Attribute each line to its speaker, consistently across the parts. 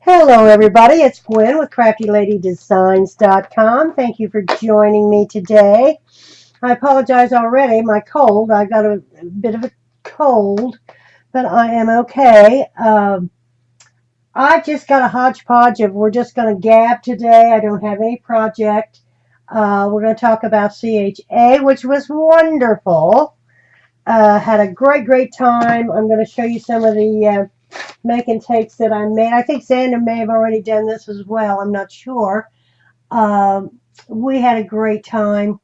Speaker 1: Hello, everybody. It's Gwen with CraftyLadyDesigns.com. Thank you for joining me today. I apologize already. My cold, I got a bit of a cold, but I am okay. I just got a hodgepodge of we're just going to gab today. I don't have any project. We're going to talk about CHA, which was wonderful. Had a great time. I'm going to show you some of the making takes that I made. I think Xander may have already done this as well. I'm not sure. We had a great time,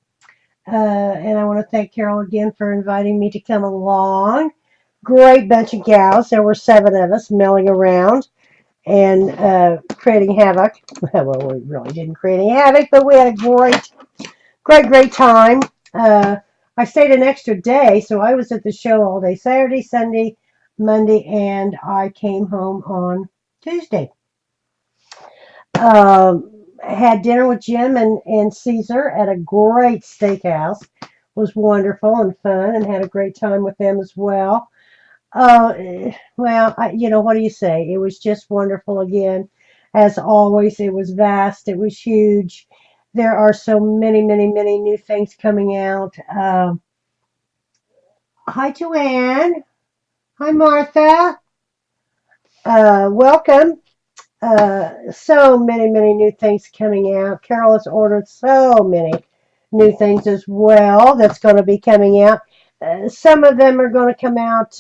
Speaker 1: and I want to thank Carol again for inviting me to come along. Great bunch of gals. There were 7 of us milling around and creating havoc. Well, we really didn't create any havoc, but we had a great time. Uh, I stayed an extra day, so I was at the show all day Saturday, Sunday, Monday, and I came home on Tuesday. Had dinner with Jim and Caesar at a great steakhouse. Was wonderful and fun, and had a great time with them as well. What do you say? It was just wonderful again. As always, it was vast. It was huge. There are so many new things coming out. Hi, Joanne. Hi, Martha. Welcome. So many new things coming out. Carol has ordered so many new things as well that's going to be coming out. Some of them are going to come out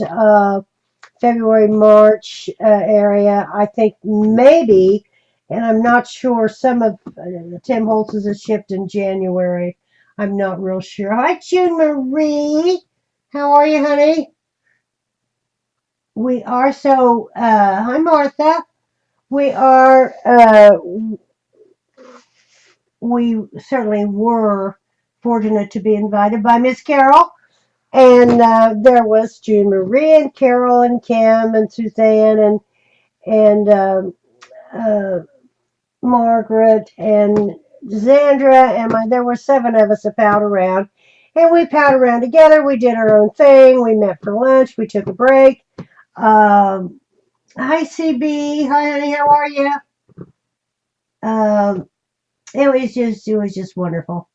Speaker 1: February, March area. I think maybe, and I'm not sure, some of Tim Holtz's is shipped in January. I'm not real sure. Hi, June Marie. How are you, honey? We are so, hi, Martha. We are, we certainly were fortunate to be invited by Miss Carol. And there was June Marie and Carol and Kim and Suzanne and uh, Margaret and Zandra and there were 7 of us that palled around. And we palled around together. We did our own thing. We met for lunch. We took a break. Um, Hi, CB. Hi, honey. How are you? Um, it was just wonderful.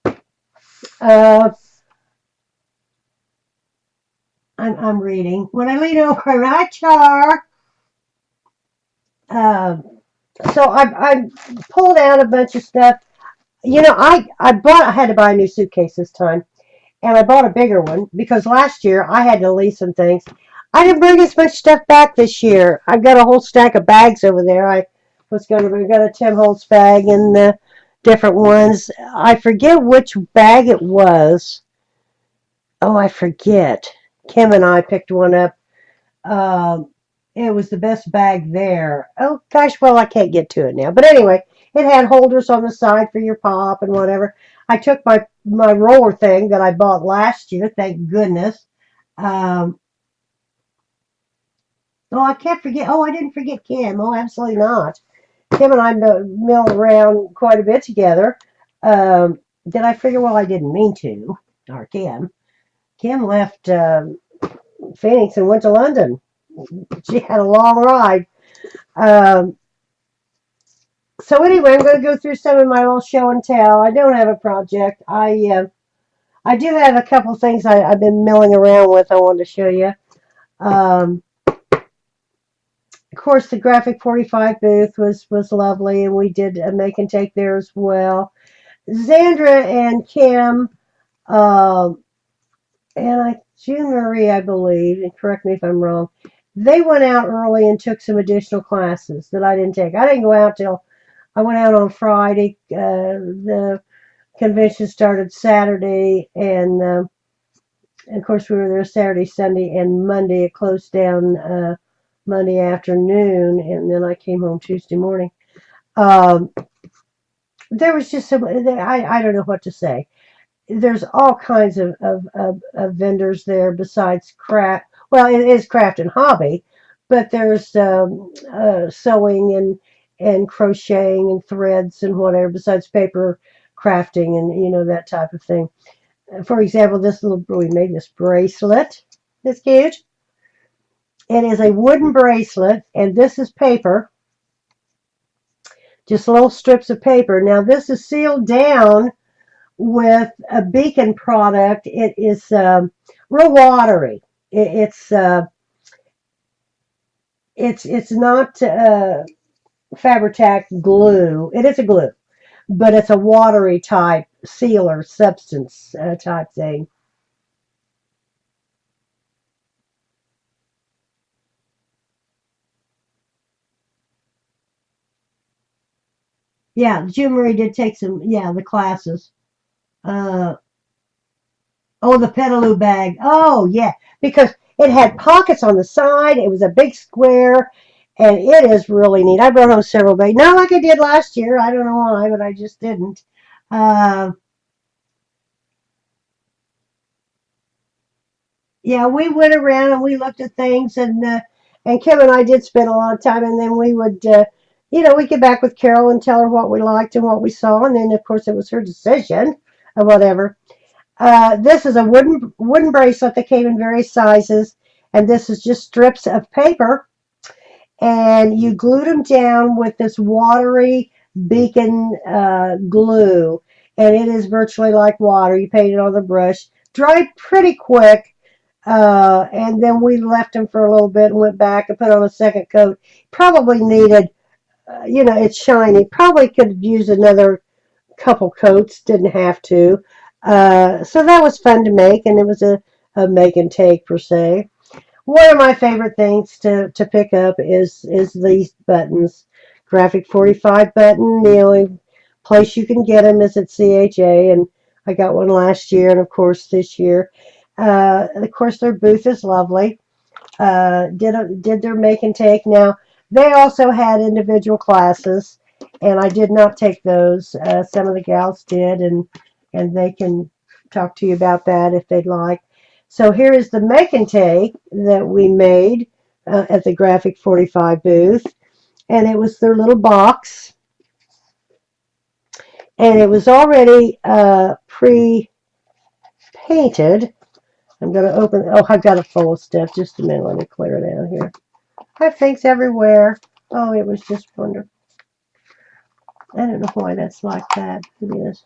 Speaker 1: Uh, I'm reading. When I lean over, hi, Char. Uh, so I pulled out a bunch of stuff. I had to buy a new suitcase this time, and I bought a bigger one because last year I had to leave some things. I didn't bring as much stuff back this year. I've got a whole stack of bags over there. I was going to bring got a Tim Holtz bag and different ones. I forget which bag it was. Oh, I forget. Kim and I picked one up. Um, it was the best bag there. Oh gosh, well I can't get to it now. But anyway, it had holders on the side for your pop and whatever. I took my roller thing that I bought last year. Thank goodness. Um, oh, I can't forget. Oh, I didn't forget Kim. Oh, absolutely not. Kim and I mill around quite a bit together. Did I figure? Well, I didn't mean to. Or Kim. Kim left Phoenix and went to London. She had a long ride. Um, so anyway, I'm going to go through some of my little show and tell. I don't have a project. I do have a couple things I've been milling around with. I wanted to show you. Of course, the Graphic 45 booth was lovely, and we did a make and take there as well. Zandra and Kim, um, and June Marie, I believe, and correct me if I'm wrong. They went out early and took some additional classes that I didn't take. I didn't go out till I went out on Friday. The convention started Saturday, and of course we were there Saturday, Sunday, and Monday. It closed down Monday afternoon, and then I came home Tuesday morning. Um, there was just some. I don't know what to say. There's all kinds of vendors there besides craft. Well, it is craft and hobby, but there's sewing and crocheting and threads and whatever besides paper crafting and that type of thing. For example, we made this bracelet. It's cute. It is a wooden bracelet, and this is paper. just little strips of paper. Now this is sealed down with a Beacon product. It is real watery. It's not Fabri-Tac glue. It is a glue, but it's a watery type sealer substance type thing. Yeah, June Marie did take some. Yeah, the classes. Uh, oh, the Petaloo bag. Oh, yeah, because it had pockets on the side. It was a big square, and it is really neat. I brought home several bags. Not like I did last year. I don't know why, but I just didn't. Uh, yeah, we went around and we looked at things, and Kim and I did spend a lot of time, and then we would, we get back with Carol and tell her what we liked and what we saw, and then of course it was her decision or whatever. This is a wooden bracelet that came in various sizes, and this is just strips of paper, and you glued them down with this watery Beacon glue, and it is virtually like water. You paint it on the brush, dried pretty quick, and then we left them for a little bit and went back and put on a second coat. Probably needed, it's shiny. Probably could use another couple coats, didn't have to. So that was fun to make, and it was a make and take per se. One of my favorite things to pick up is these buttons. Graphic 45 button. The only place you can get them is at CHA, and I got one last year, and of course this year. Of course, their booth is lovely. Did their make and take. Now they also had individual classes, and I did not take those. Some of the gals did, and they can talk to you about that if they'd like. So here is the make and take that we made at the Graphic 45 booth, and it was their little box, and it was already pre-painted. I'm going to open. Oh, I've got it full of stuff. Just a minute. Let me clear it out here. I have things everywhere. Oh, it was just wonderful. I don't know why that's like that. It is.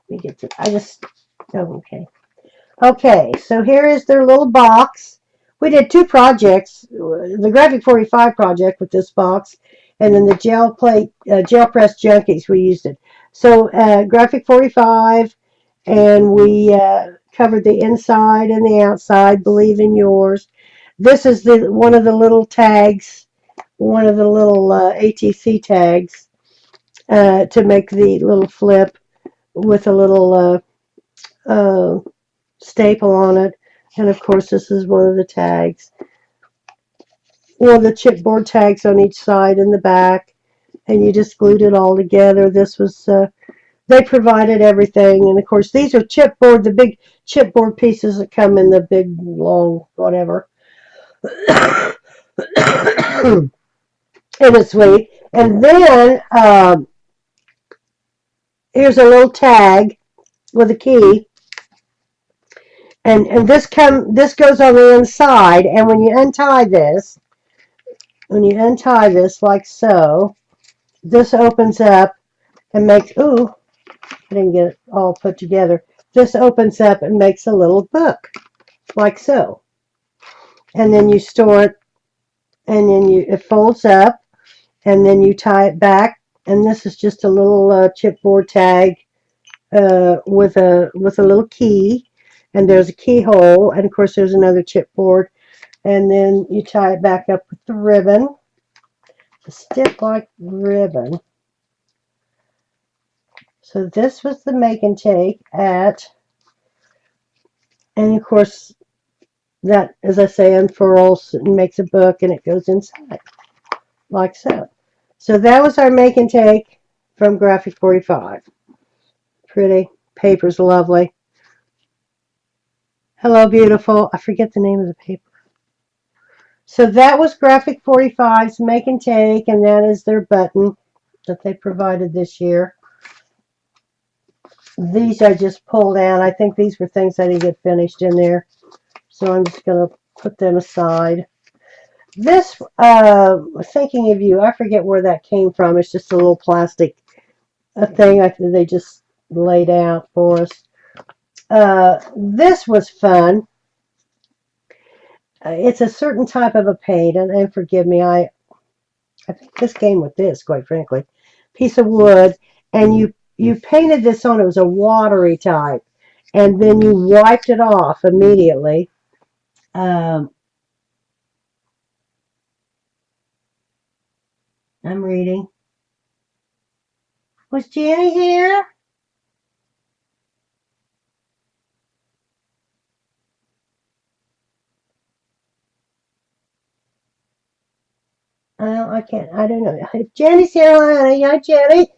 Speaker 1: Let me get to. I just. Oh, okay. Okay, so here is their little box. We did two projects: the Graphic 45 project with this box, and then the gel press junkies. We used it. So Graphic 45, and we covered the inside and the outside. Believe in yours. This is the one of the little tags, one of the little ATC tags to make the little flip with a little staple on it. And of course, this is one of the tags. One of the chipboard tags on each side and the back. And you just glued it all together. This was, they provided everything. And of course, these are chipboard, the big chipboard pieces that come in the big, long, whatever. It was sweet. And then here's a little tag with a key, and this goes on the inside. And when you untie this like so, this opens up and makes. Ooh, I didn't get it all put together. This opens up and makes a little book like so, and then you store it, and then it folds up, and then you tie it back. And this is just a little chipboard tag with a little key, and there's a keyhole, and of course there's another chipboard, and then you tie it back up with the ribbon, the stick-like ribbon. So this was the make and take and of course that, as I say, unfurls and makes a book, and it goes inside like so. So that was our make and take from Graphic 45. Pretty. Paper's lovely. Hello, beautiful. I forget the name of the paper. So that was Graphic 45's make and take, and that is their button that they provided this year. These I just pulled out. I think these were things I didn't get finished in there, so I'm just going to put them aside. This, thinking of you, I forget where that came from. It's just a little plastic thing they just laid out for us. This was fun. It's a certain type of a paint, and forgive me, I think this came with this, quite frankly. Piece of wood, and you painted this on. It was a watery type, and then you wiped it off immediately. Um, I'm reading. Was Jenny here? I can't. I don't know. If Jenny's here, honey. Yeah, Jenny.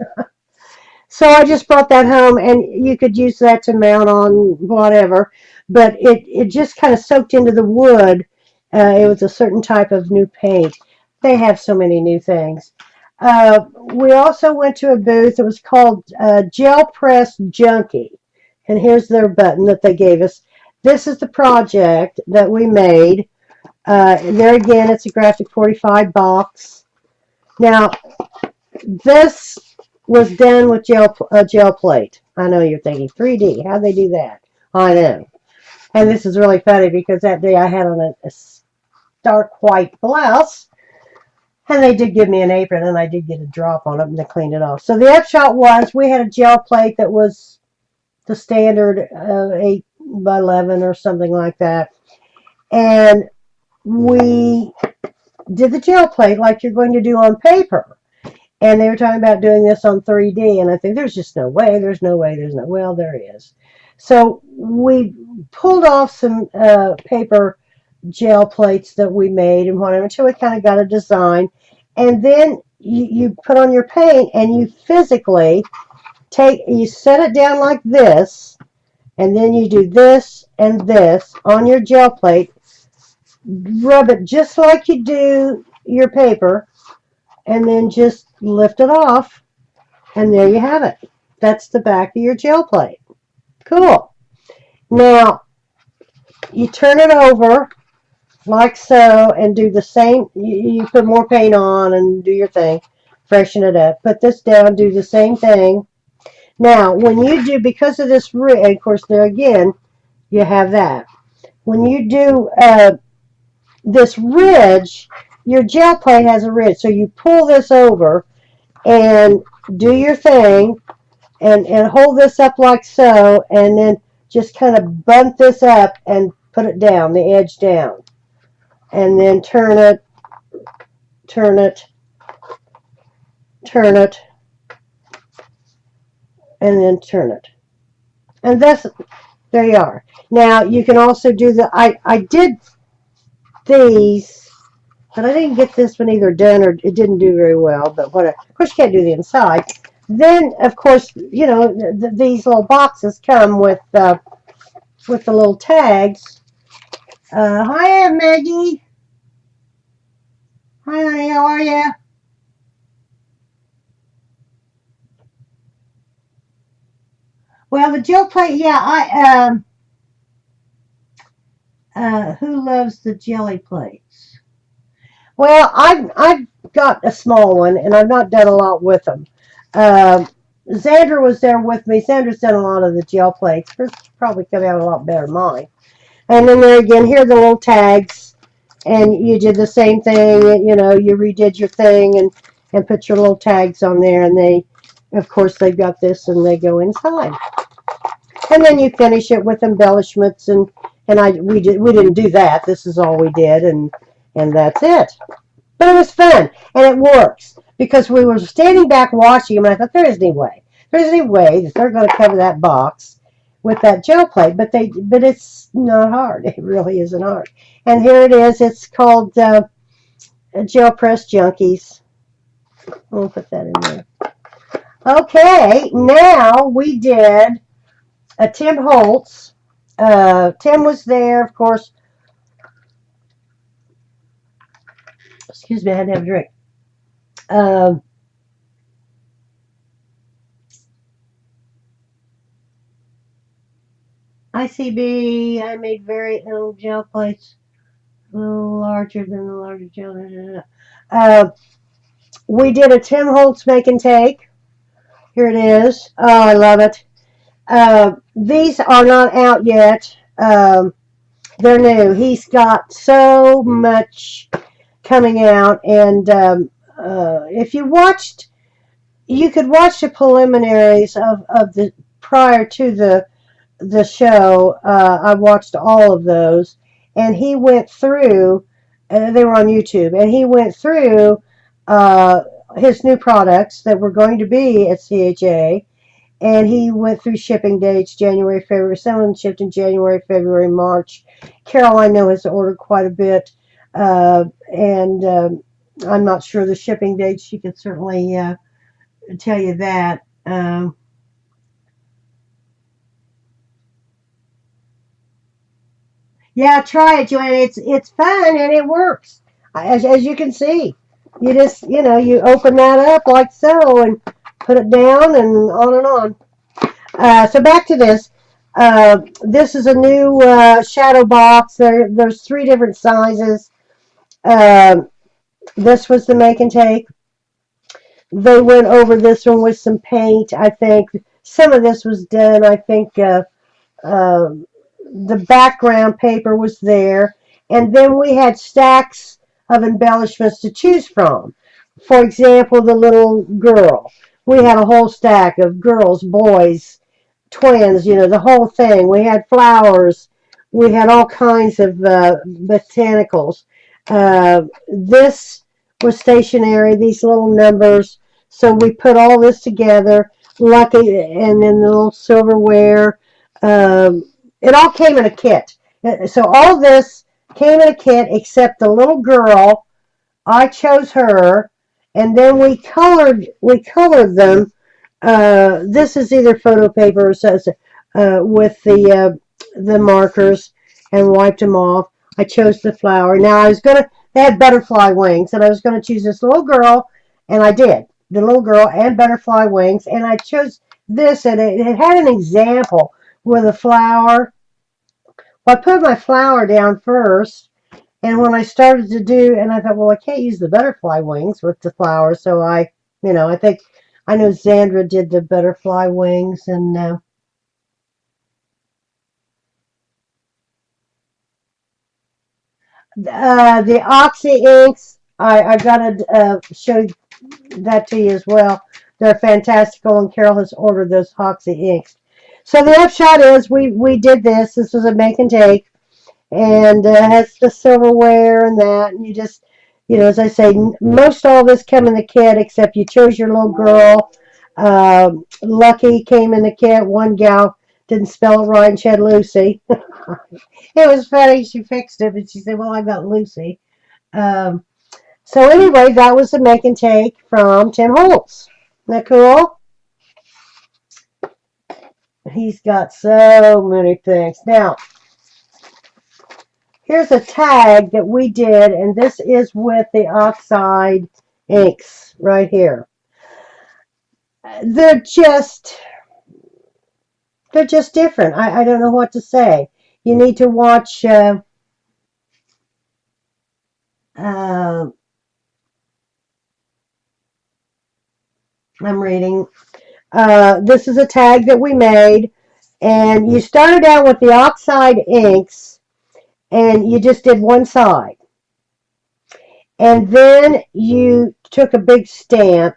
Speaker 1: So I just brought that home, and you could use that to mount on whatever. But it just kind of soaked into the wood. It was a certain type of new paint. They have so many new things. We also went to a booth. It was called Gel Press Junkie. And here's their button that they gave us. This is the project that we made. There again, it's a graphic 45 box. Now, this was done with gel plate. I know you're thinking 3D. How'd they do that? I know. And this is really funny because that day I had on a stark white blouse, and they did give me an apron, and I did get a drop on it, and they cleaned it off. So the upshot was we had a gel plate that was the standard 8 by 11 or something like that, and we did the gel plate like you're going to do on paper. And they were talking about doing this on 3D, and I think there's just no way. There's no way. There's no. Well, there is. So we pulled off some paper gel plates that we made and whatever until we kind of got a design, and then you put on your paint and you physically you set it down like this, and then you do this and this on your gel plate, rub it just like you do your paper, and then just lift it off. And there you have it. That's the back of your gel plate. Cool. Now, you turn it over like so and do the same. You put more paint on and do your thing. Freshen it up. Put this down, do the same thing. Now, when you do, because of this ridge, of course, there again, you have that. When you do this ridge, your gel plate has a ridge. So you pull this over and do your thing, and hold this up like so, and then just kind of bunt this up and put it down, the edge down, and then turn it, turn it, and then turn it. And that's, there you are. Now you can also do I did these, but I didn't get this one either done, or it didn't do very well, but whatever. Of course you can't do the inside. Then, of course, these little boxes come with the little tags. Hi, Maggie. Hi, honey. How are you? Well, the gel plate. Yeah, who loves the jelly plates? Well, I've got a small one, and I've not done a lot with them. Um, Sandra was there with me. Sandra's done a lot of the gel plates. Hers probably come out a lot better than mine. And then there again, here are the little tags, and you did the same thing. You redid your thing and put your little tags on there, and of course, they've got this, and they go inside. And then you finish it with embellishments, and we didn't do that. This is all we did, and that's it. But it was fun, and it works because we were standing back watching them, and I thought there's any way that they're going to cover that box with that gel plate. But it's not hard. It really isn't hard. And here it is. It's called Gel Press Junkies. We'll put that in there. Okay, now we did a Tim Holtz. Tim was there, of course. Excuse me, I had to have a drink. Uh, ICB, I made very little gel plates. A little larger than the larger gel. Uh, we did a Tim Holtz make and take. Here it is. Oh, I love it. These are not out yet. They're new. He's got so much coming out, and if you watched, you could watch the preliminaries of the prior to the show. I watched all of those, and he went through. They were on YouTube, and he went through uh, his new products that were going to be at CHA, and he went through shipping dates: January, February. Some of them shipped in January, February, March. Carol, I know, has ordered quite a bit, and I'm not sure the shipping dates. She could certainly tell you that. Yeah, try it, Joanna. It's fun and it works, as you can see. You just you open that up like so and put it down and on and on. So back to this. This is a new shadow box. There's three different sizes. Um, this was the make and take. They went over this one with some paint. I think some of this was done. I think uh, the background paper was there, and then we had stacks of embellishments to choose from. For example, the little girl. We had a whole stack of girls, boys, twins, the whole thing. We had flowers. We had all kinds of botanicals. This was stationary, these little numbers. So we put all this together, lucky, and then the little silverware. Um, it all came in a kit. So all this came in a kit except the little girl. I chose her, and then we colored them. This is either photo paper or so, with the markers, and wiped them off. I chose the flower. Now I was gonna. They had butterfly wings, and I was gonna choose this little girl, and I did the little girl and butterfly wings, and I chose this, and it had an example with a flower. Well, I put my flower down first, and when I started to do, and I thought, well, I can't use the butterfly wings with the flower, so I think I know Zandra did the butterfly wings, and the Oxy Inks. I've got to show that to you as well. They're fantastical, and Carol has ordered those Oxy Inks. So the upshot is, we did this. This was a make and take, and has the silverware and that, and you just, as I say, most all this come in the kit except you chose your little girl. Lucky came in the kit. One gal didn't spell it right, and she had Lucy. It was funny. She fixed it, but she said, well, I got Lucy. um, so anyway, that was the make and take from Tim Holtz. Isn't that cool? He's got so many things. Now, here's a tag that we did, and this is with the Oxide Inks right here. They're just they're just different. I don't know what to say. You need to watch. Uh, I'm reading. This is a tag that we made, and you started out with the Oxide Inks, and you just did one side, and then you took a big stamp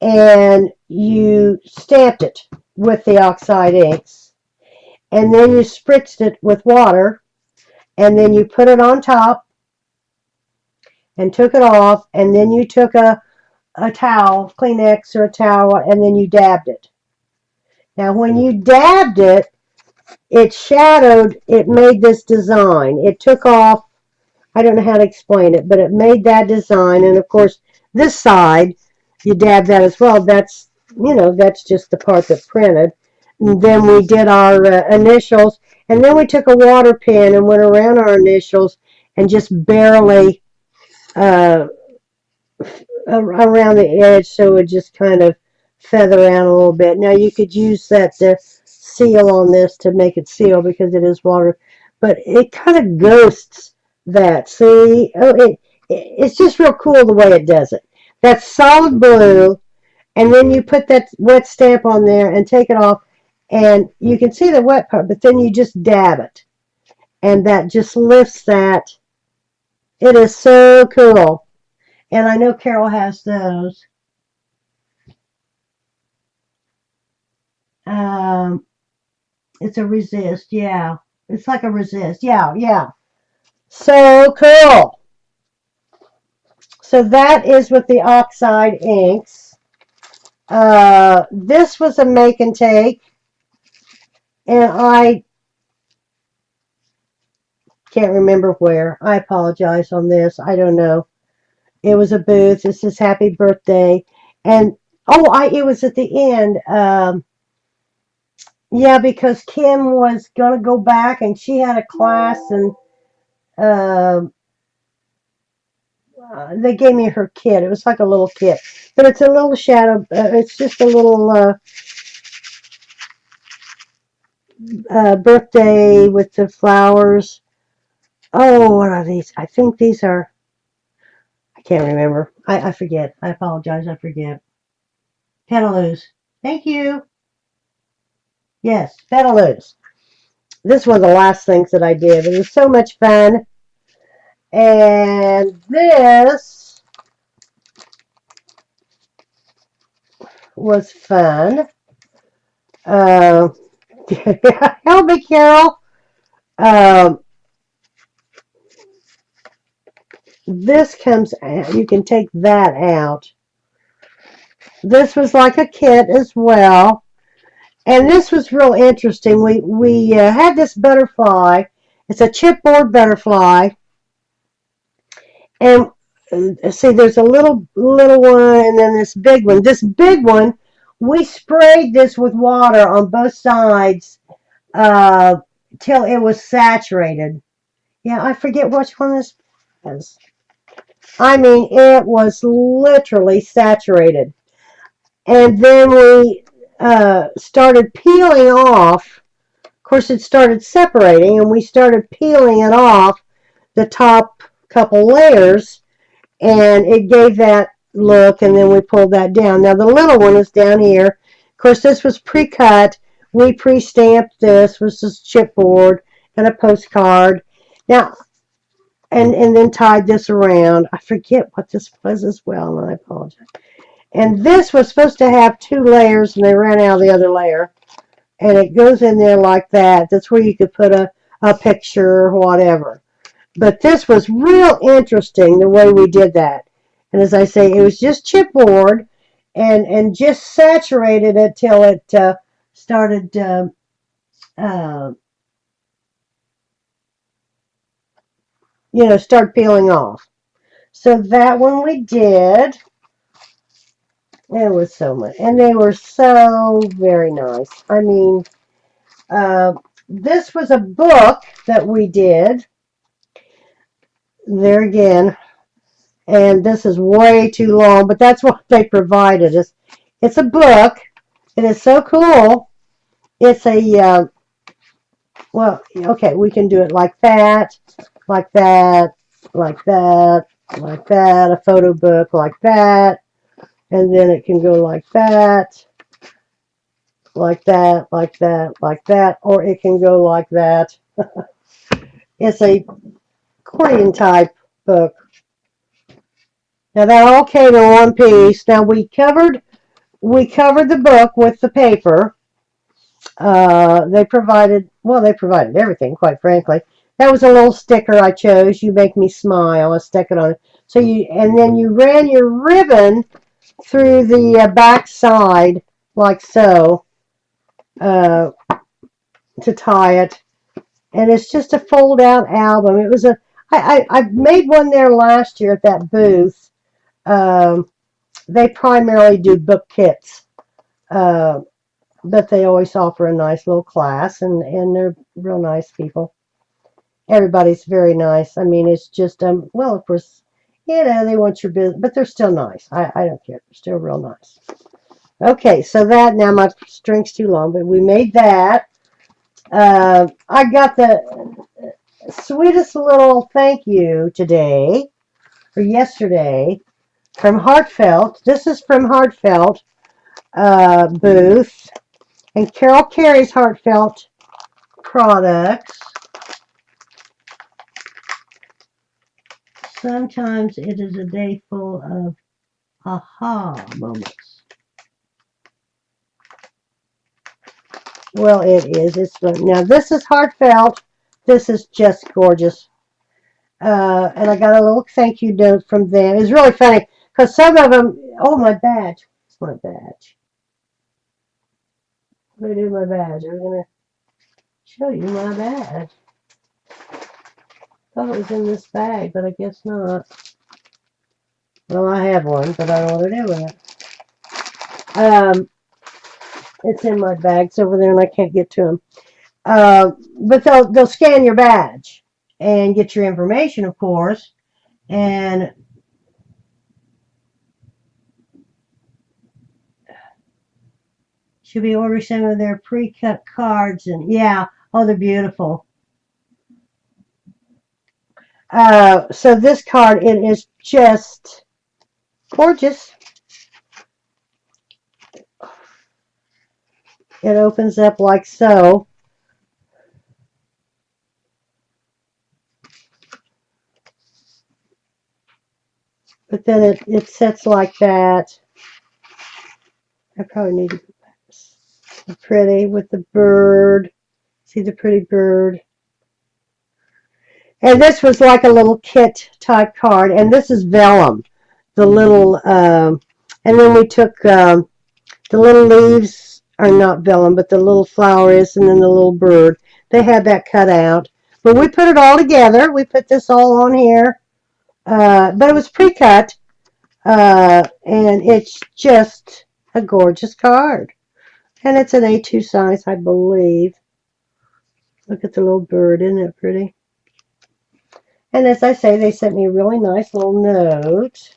Speaker 1: and you stamped it with the Oxide Inks, and then you spritzed it with water, and then you put it on top and took it off, and then you took a towel, Kleenex or a towel, and then you dabbed it. Now, when you dabbed it, it made this design. It took off, I don't know how to explain it, but it made that design. And of course, this side, you dab that as well. That's just the part that printed. And then we did our initials, and then we took a water pen and went around our initials and just barely uh, around the edge, so it would just kind of feather out a little bit. Now you could use that seal on this to make it seal because it is water, but it kind of ghosts that. See, oh, it's just real cool the way it does it. That's solid blue, and then you put that wet stamp on there and take it off, and you can see the wet part, but then you just dab it, and that just lifts that. It is so cool, and I know Carol has those. Um, it's a resist, yeah. It's like a resist, yeah, yeah. So cool. So that is with the Oxide inks. This was a make and take, and I can't remember where. I apologize on this. I don't know. It was a booth. This is happy birthday, and oh, I it was at the end. Yeah, because Kim was gonna go back, and she had a class, and uh, they gave me her kit. It was like a little kit, but it's a little shadow. It's just a little birthday with the flowers. Oh, what are these? I think these are. I can't remember. I forget. I apologize. I forget. Petaloos. Thank you. Yes, petaloos. This was the last things that I did. It was so much fun. And this was fun. Uh, help me, Carol. Um, this comes out. You can take that out. This was like a kit as well. And this was real interesting. We had this butterfly. It's a chipboard butterfly, and see, there's a little one, and then this big one. This big one, we sprayed this with water on both sides uh, till it was saturated. Yeah, I forget which one this is. I mean, it was literally saturated, and then we started peeling off. Of course, it started separating, and we started peeling it off the top couple layers, and it gave that look, and then we pulled that down. Now, the little one is down here. Of course, this was pre-cut. We pre-stamped this, was just chipboard and a postcard. Now, and then tied this around. I forget what this was as well, and I apologize. And this was supposed to have two layers, and they ran out of the other layer. And it goes in there like that. That's where you could put a picture or whatever. But this was real interesting the way we did that. And as I say, it was just chipboard and just saturated it till it started, uh, start peeling off. So that one we did. It was so much. And they were so very nice. I mean, uh, this was a book that we did. There again, and this is way too long, but that's what they provided us. It's a book. It is so cool. It's a, well, okay, we can do it like that, like that, like that, like that, a photo book like that, and then it can go like that, like that, like that, like that, or it can go like that. It's a accordion type book. Now that all came in one piece. Now we covered the book with the paper. They provided everything, quite frankly. That was a little sticker I chose. You make me smile. I stuck it on. And then you ran your ribbon through the back side like so uh, to tie it. And it's just a fold out album. I made one there last year at that booth. Um, they primarily do book kits. Uh, but they always offer a nice little class, and they're real nice people. Everybody's very nice. I mean, it's just well, of course, they want your business, but they're still nice. I don't care. They're still real nice. Okay, so that now my string's too long, but we made that. I got sweetest little thank you today, or yesterday, from Heartfelt. This is from Heartfelt booth. And Carol carries Heartfelt products. Sometimes it is a day full of aha moments. Well, it is. Now this is Heartfelt. This is just gorgeous. And I got a little thank you note from them. It's really funny because some of them. Oh, my badge. It's my badge. What do I do with my badge? I'm gonna show you my badge. Thought it was in this bag, but I guess not. Well, I have one, but I don't know what to do with it. It's in my bags over there, and I can't get to them. But they'll scan your badge and get your information, of course, and should be ordering some of their pre-cut cards. And yeah, oh, they're beautiful. So this card, it is just gorgeous. It opens up like so. But then it sits like that. I probably need to go back. Pretty with the bird. See the pretty bird. And this was like a little kit type card. And this is vellum. The little, and then we took the little leaves are not vellum, but the little flower is, and then the little bird. They had that cut out. But we put it all together. We put this all on here. But it was pre-cut. And it's just a gorgeous card. And it's an A2 size, I believe. Look at the little bird. Isn't it pretty? And as I say, they sent me a really nice little note.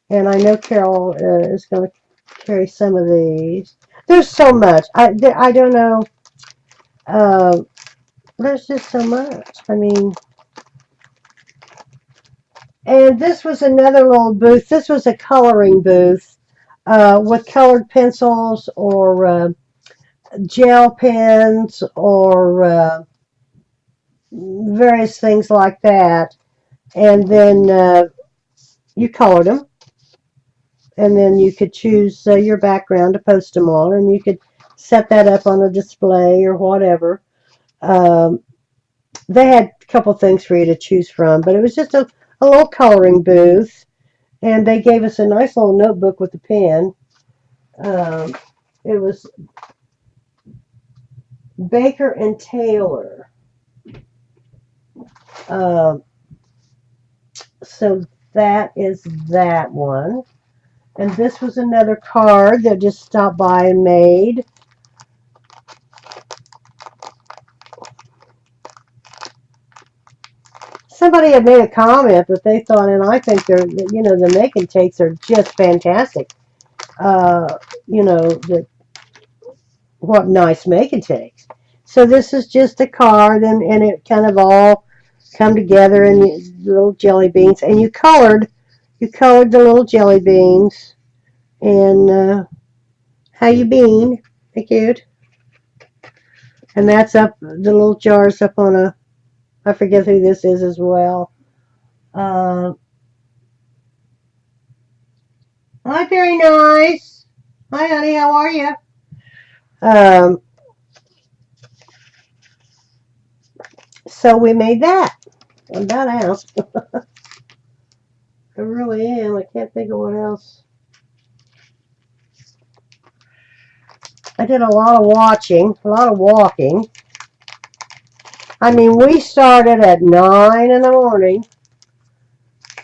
Speaker 1: And I know Carol is going to carry some of these. There's so much. I don't know. Uh, there's just so much. I mean, and this was another little booth. This was a coloring booth with colored pencils or gel pens or various things like that. And then you colored them. And then you could choose your background to post them on, and you could set that up on a display or whatever. Um, they had a couple things for you to choose from, but it was just a little coloring booth, and they gave us a nice little notebook with a pen. Um, it was Baker and Taylor. Um, so that is that one. And this was another card that just stopped by and made. Somebody had made a comment that they thought, and I think they're, the make and takes are just fantastic. Uh, what nice make and takes. So this is just a card, and it kind of all come together in little jelly beans, and you colored the little jelly beans, and how you bean, thank you. And that's up, the little jars up on I forget who this is as well. Uh, Hi, very nice. Hi, honey, how are you? Um, so we made that. I'm about out. I really am. I can't think of what else. I did a lot of watching, a lot of walking. I mean, we started at 9 in the morning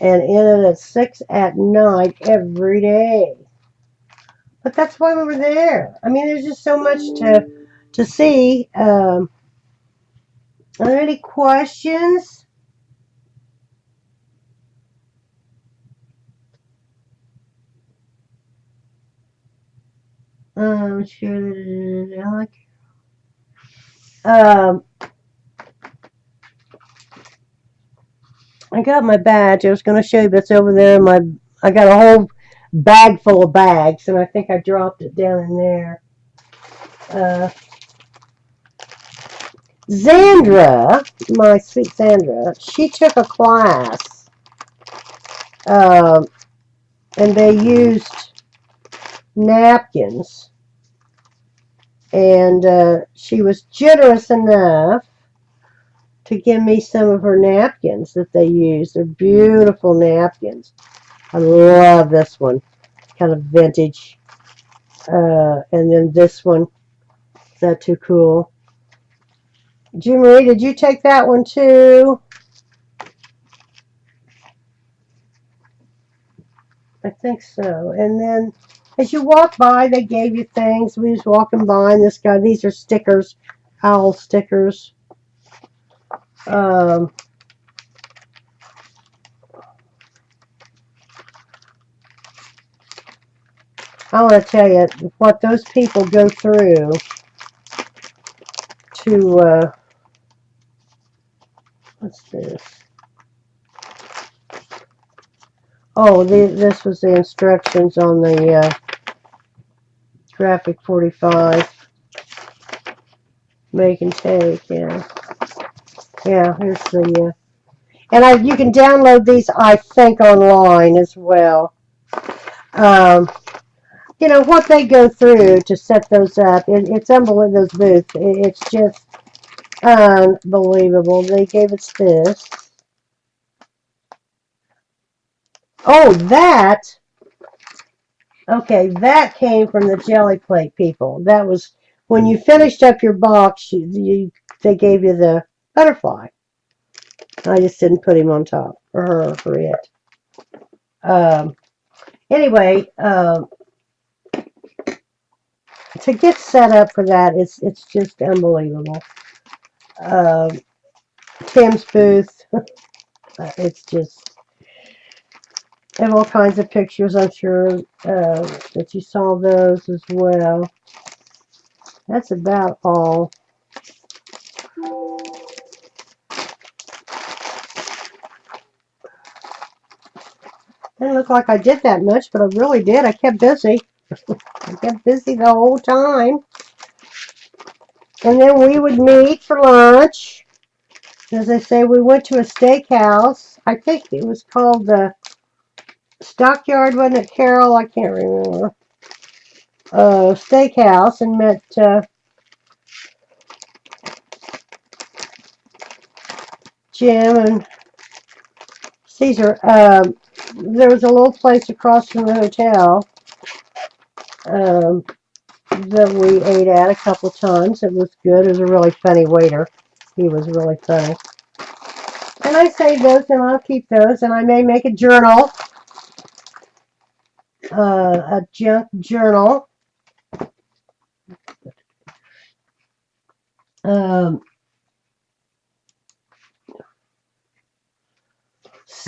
Speaker 1: and ended at 6 at night every day. But that's why we were there. I mean, there's just so much to see. Are there any questions? Sure. Um, I got my badge. I was going to show you, but it's over there in my. I got a whole bag full of bags, and I think I dropped it down in there. Uh, Zandra, my sweet Zandra, she took a class, um, and they used napkins, and she was generous enough to give me some of her napkins that they use. They're beautiful napkins. I love this one, kind of vintage. And then this one, is that too cool? Jean Marie, did you take that one too? I think so. And then as you walk by, they gave you things. We was walking by, and this guy, these are stickers, owl stickers. Um, I want to tell you what those people go through to, what's this? Oh, this was the instructions on the graphic 45. Make and take, yeah. Yeah, here's the, and you can download these, I think, online as well. Um, you know, what they go through to set those up, it's unbelievable, those booths. It's just unbelievable. They gave us this. Oh, okay, that came from the jelly plate people. That was, when you finished up your box, they gave you the butterfly. I just didn't put him on top, or her, for it. Anyway, to get set up for that, it's just unbelievable. Um, Tim's booth, it's just, I have all kinds of pictures, I'm sure, that you saw those as well. That's about all. Didn't look like I did that much, but I really did. I kept busy. I kept busy the whole time. And then we would meet for lunch. As I say, we went to a steakhouse. I think it was called the Stockyard, wasn't it, Carol? I can't remember. Steakhouse, and met Jim and Caesar. There was a little place across from the hotel um, that we ate at a couple times. It was good. It was a really funny waiter. He was really funny. And I saved those, and I'll keep those, and I may make a journal, a junk journal. Um,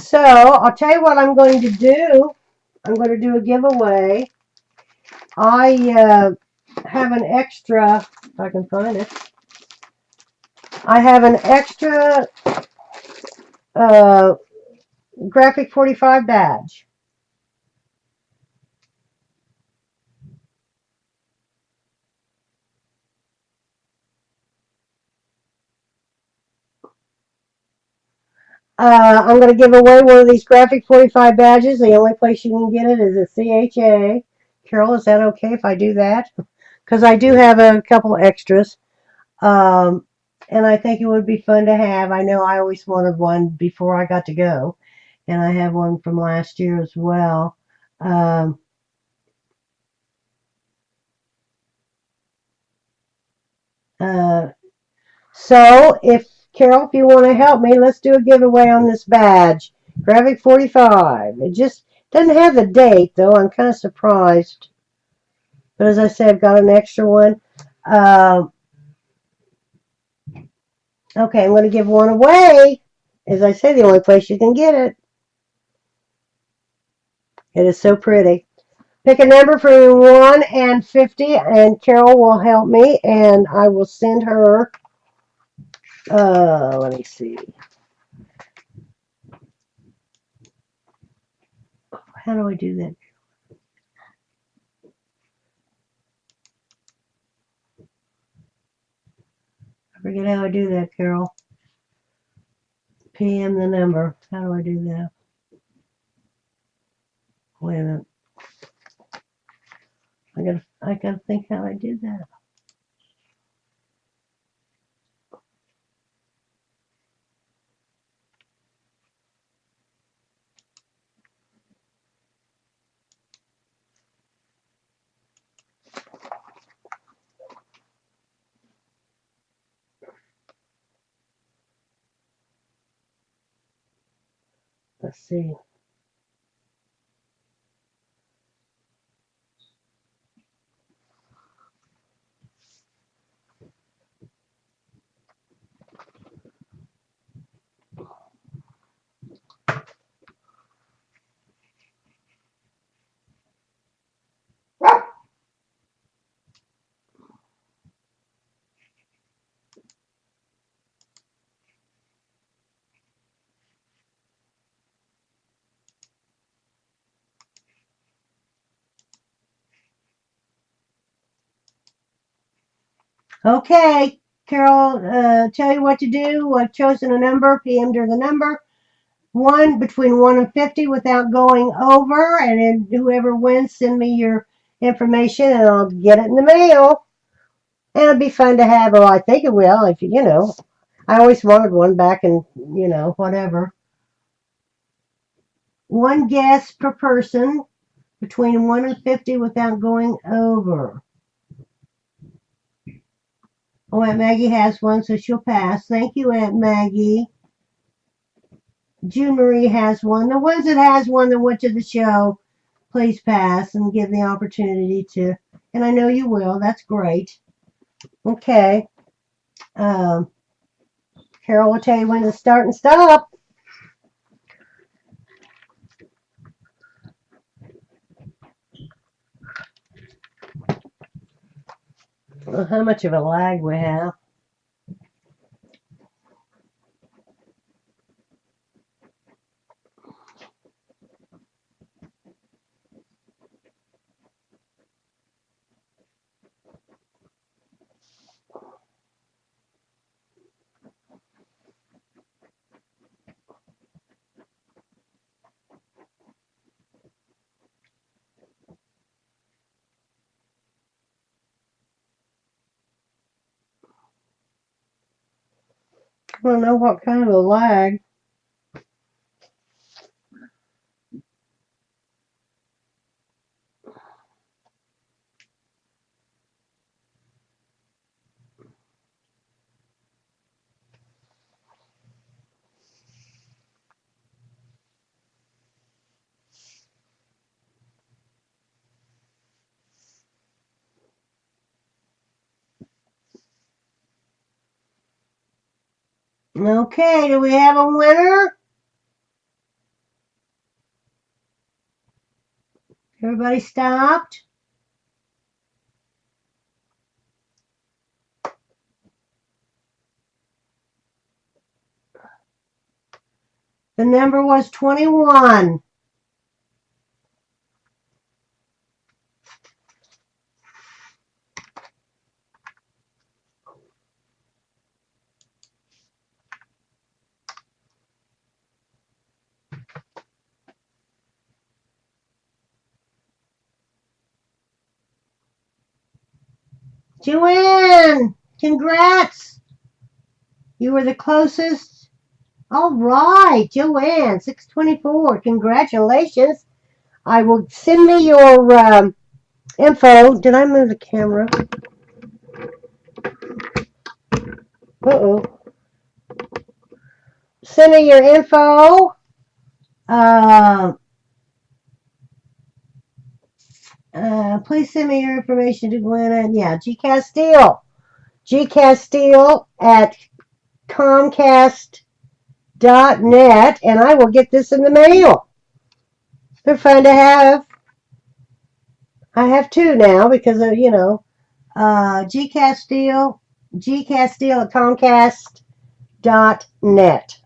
Speaker 1: so I'll tell you what I'm going to do. I'm going to do a giveaway. I have an extra, if I can find it. I have an extra uh, graphic 45 badge. I'm going to give away one of these graphic 45 badges. The only place you can get it is at CHA. Carol, is that okay if I do that? Because I do have a couple extras. Um, and I think it would be fun to have. I know I always wanted one before I got to go. And I have one from last year as well. Um, uh, so, Carol, if you want to help me, let's do a giveaway on this badge. Graphic 45. It just doesn't have the date, though. I'm kind of surprised. But as I said, I've got an extra one. Okay, I'm going to give one away. As I say, the only place you can get it. It is so pretty. Pick a number from 1 and 50, and Carol will help me, and I will send her, let me see. How do I do that? I forget how I do that, Carol. PM the number. How do I do that? Wait a minute. I gotta think how I do that. Let's see. Okay, Carol, tell you what to do. I've chosen a number. PM to the number. Between 1 and 50 without going over. And then whoever wins, send me your information and I'll get it in the mail. And it'll be fun to have. Oh, I think it will. If you know, I always wanted one back in, whatever. One guess per person between 1 and 50 without going over. Oh, Aunt Maggie has one, so she'll pass. Thank you, Aunt Maggie. June Marie has one. The ones that has one that went to the show, please pass and give the opportunity to. And I know you will. That's great. Okay. Carol will tell you when to start and stop. How much of a lag we have. I don't know what kind of a lag. Okay, do we have a winner? Everybody stopped? The number was 21. Joanne, congrats. You were the closest. All right, Joanne, 624. Congratulations. I will send me your info. Did I move the camera? Uh-oh. Send me your info. Please send me your information to Glenn and G Castile. G Castile at Comcast.net, and I will get this in the mail. They're fun to have. I have two now because of, G Castile at Comcast.net.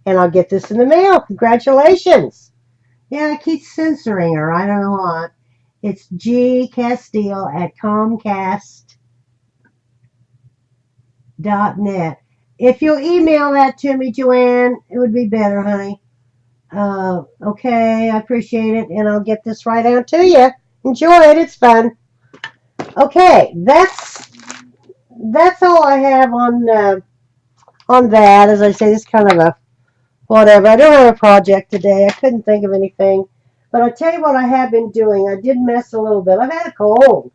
Speaker 1: And I'll get this in the mail. Congratulations. Yeah, it keeps censoring her. I don't know why. It's gcastile@comcast.net. If you'll email that to me, Joanne, it would be better, honey. Okay, I appreciate it, and I'll get this right out to you. Enjoy it. It's fun. Okay, that's all I have on that. As I say, this kind of a whatever. I don't have a project today. I couldn't think of anything. But I'll tell you what I have been doing. I did mess a little bit. I've had a cold.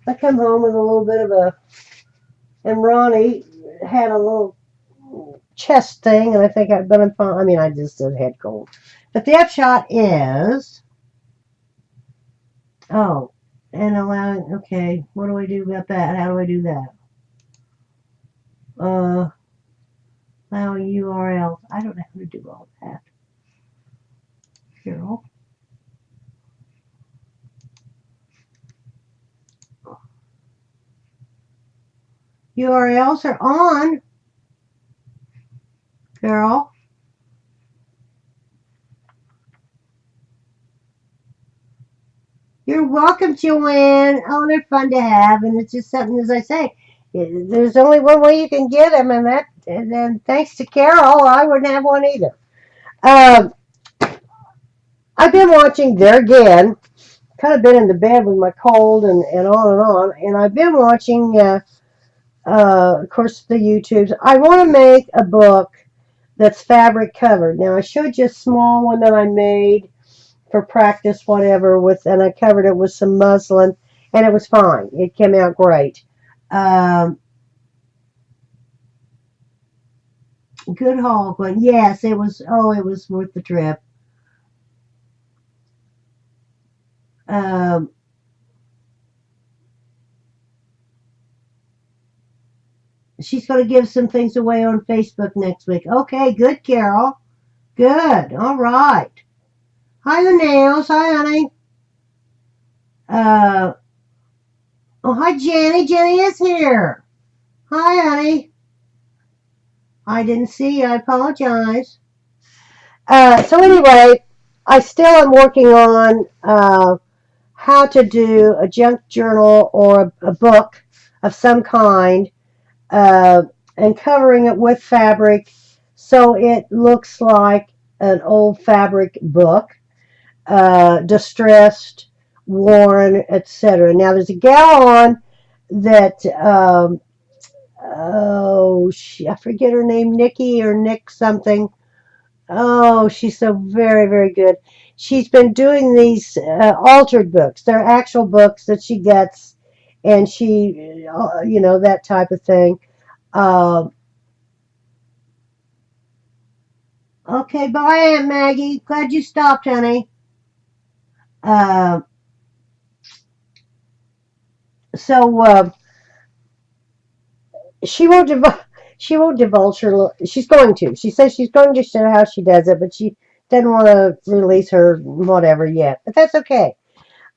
Speaker 1: I come home with a little bit of a, and Ronnie had a little chest thing, and I think but I'm fine. I mean, I just did head cold. But the upshot is, oh, and allowing, okay, what do I do about that? How do I do that? Allowing URLs. I don't know how to do all that. Carol. URLs are on, girl. You're welcome, Joanne. Oh, they're fun to have, and it's just something, as I say, there's only one way you can get them, and then thanks to Carol, I wouldn't have one either. Um, I've been watching there again, kind of been in the bed with my cold and on, and I've been watching, of course, the YouTubes. I want to make a book that's fabric covered. Now, I showed you a small one that I made for practice, whatever, and I covered it with some muslin, and it was fine. It came out great. Um, Good haul, but yes, it was. Oh, it was worth the trip. Um, she's going to give some things away on Facebook next week. Okay, good, Carol. Good. All right. Hi, the nails. Hi, honey. Uh, oh, hi, Jenny. Jenny is here. Hi, honey. I didn't see you. I apologize. So anyway, I still am working on how to do a junk journal or a book of some kind, uh, and covering it with fabric so it looks like an old fabric book, distressed, worn, etc. Now there's a gal on that. I forget her name, Nikki or Nick something. Oh, she's so very, very good. She's been doing these altered books. They're actual books that she gets, and that type of thing. Uh, okay, bye, Aunt Maggie. Glad you stopped, honey. Uh, so she won't divulge. She won't divulge her. She's going to. She says she's going to show how she does it, but she doesn't want to release her whatever yet. But that's okay.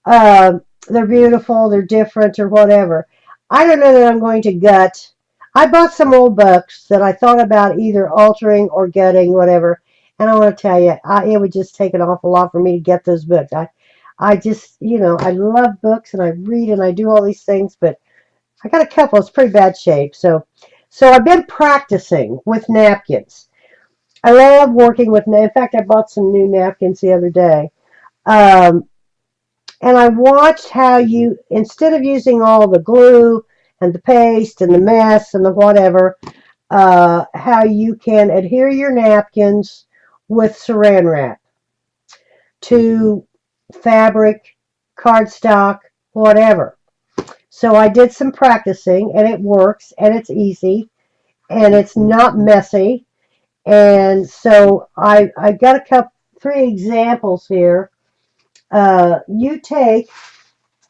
Speaker 1: They're beautiful, they're different, or whatever. I don't know that I'm going to gut. I bought some old books that I thought about either altering or gutting, whatever. And I want to tell you, it would just take an awful lot for me to get those books. I just, I love books and I read and I do all these things, but I got a couple. It's pretty bad shape. So I've been practicing with napkins. I love working with. In fact, I bought some new napkins the other day. Um, and I watched how you, instead of using all the glue and the paste and the mess and the whatever, how you can adhere your napkins with saran wrap to fabric, cardstock, whatever. So I did some practicing, and it works, and it's easy, and it's not messy. And so I got three examples here. You take,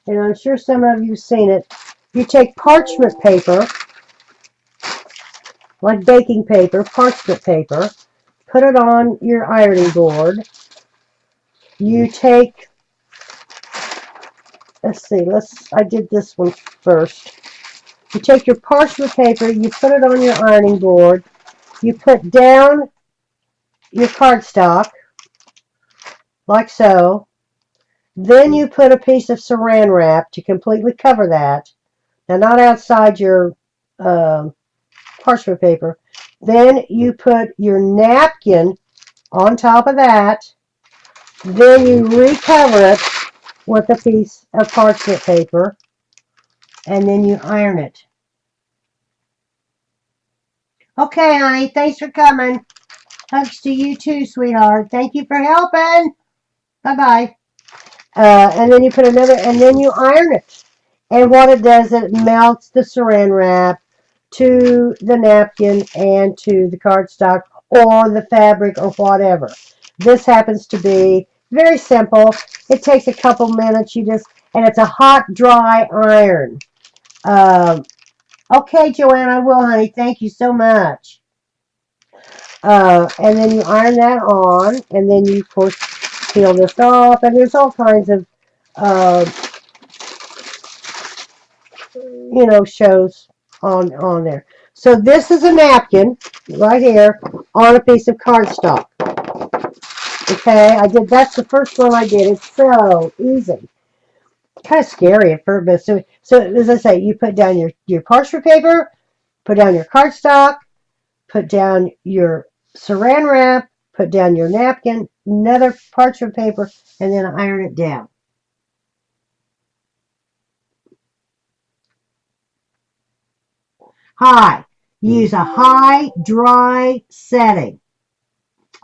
Speaker 1: and I'm sure some of you've seen it, you take parchment paper, like baking paper, parchment paper, put it on your ironing board. You take, I did this one first. You take your parchment paper, you put it on your ironing board, you put down your cardstock, like so. Then you put a piece of saran wrap to completely cover that. Now, not outside your um, parchment paper. Then you put your napkin on top of that. Then you recover it with a piece of parchment paper, and then you iron it. Okay, honey, thanks for coming. Hugs to you too, sweetheart. Thank you for helping. Bye-bye. And then you put another, and then you iron it. And what it does, it melts the saran wrap to the napkin and to the cardstock or the fabric or whatever. This happens to be very simple. It takes a couple minutes. And it's a hot, dry iron. Um, okay, Joanne, I will, honey. Thank you so much. And then you iron that on, and then you, of course, peel this off. And there's all kinds of, uh, shows on there. So this is a napkin right here on a piece of cardstock. Okay, that's the first one I did. It's so easy. Kind of scary at first, but so as I say, you put down your parchment paper, put down your cardstock, put down your saran wrap, put down your napkin, another parchment paper, and then iron it down. High. Use a high, dry setting.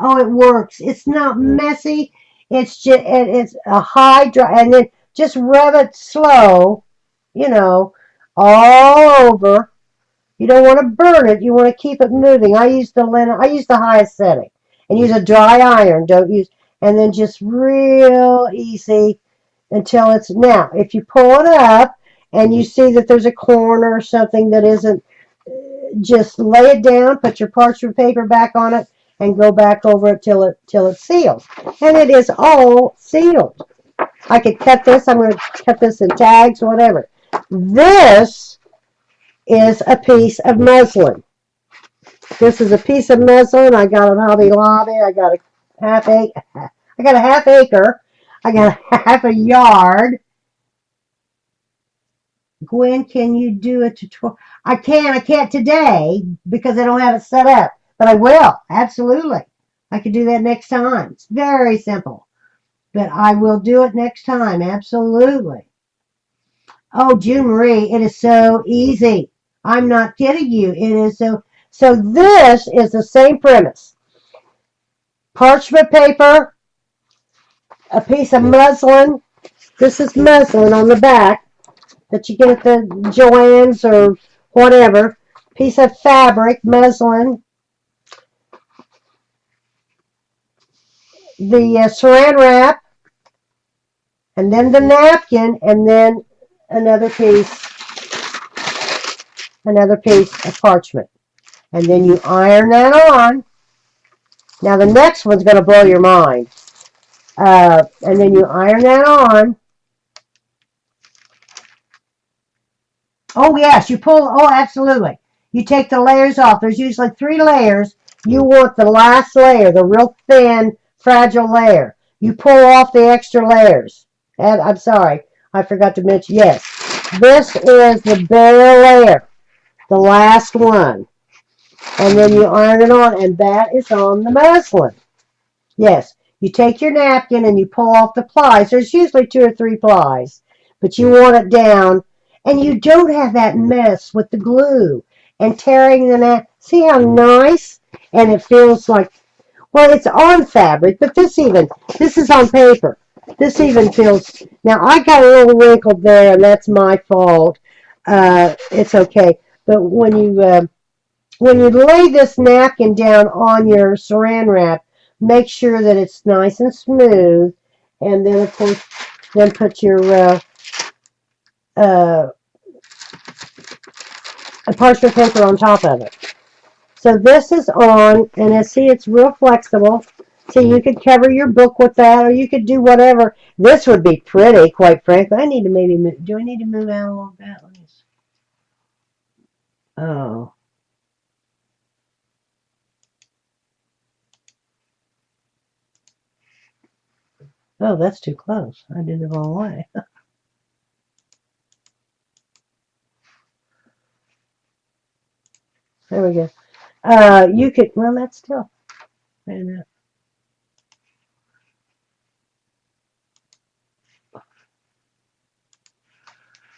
Speaker 1: Oh, it works. It's not messy. It's a high dry, and then just rub it slow, you know, all over. You don't want to burn it. You want to keep it moving. I use the linen. I use the highest setting, and use a dry iron. Don't use, and then just real easy until it's now. If you pull it up and you see that there's a corner or something that isn't, just lay it down, put your parchment paper back on it, and go back over it till it's sealed. And it is all sealed. I could cut this. I'm going to cut this in tags, whatever. This is a piece of muslin. This is a piece of muslin. I got an Hobby Lobby. I got a half acre. I got a half acre. I got a half a yard. Gwen, can you do a tutorial? I can. I can't today because I don't have it set up, but I will. Absolutely. I can do that next time. It's very simple, but I will do it next time. Absolutely. Oh, June Marie, it is so easy. I'm not kidding you. It is so. So this is the same premise. Parchment paper, a piece of muslin. This is muslin on the back that you get at the Joann's or whatever. Piece of fabric, muslin, the saran wrap, and then the napkin, and then another piece, another piece of parchment. And then you iron that on. Now the next one's going to blow your mind. And then you iron that on. Oh, yes, you pull. Oh, absolutely. You take the layers off. There's usually 3 layers. You want the last layer, the real thin, fragile layer. You pull off the extra layers. And I'm sorry, I forgot to mention. Yes, this is the bare layer, the last one. And then you iron it on, and that is on the muslin. Yes, you take your napkin and you pull off the plies. There's usually 2 or 3 plies, but you want it down, and you don't have that mess with the glue and tearing the napkin. See how nice? And it feels like, well, it's on fabric, but this is on paper. This even feels, now I got a little wrinkled there, and that's my fault. It's okay. But when you lay this napkin down on your saran wrap, make sure that it's nice and smooth, and then of course, then put your uh, parchment paper on top of it. So this is on, and see, it's real flexible. So you could cover your book with that, or you could do whatever. This would be pretty, quite frankly. I need to maybe move. Do I need to move out a little bit? Let me see. Oh, Oh, that's too close. I did the wrong way. There we go. You could, well, that's still, wait a minute.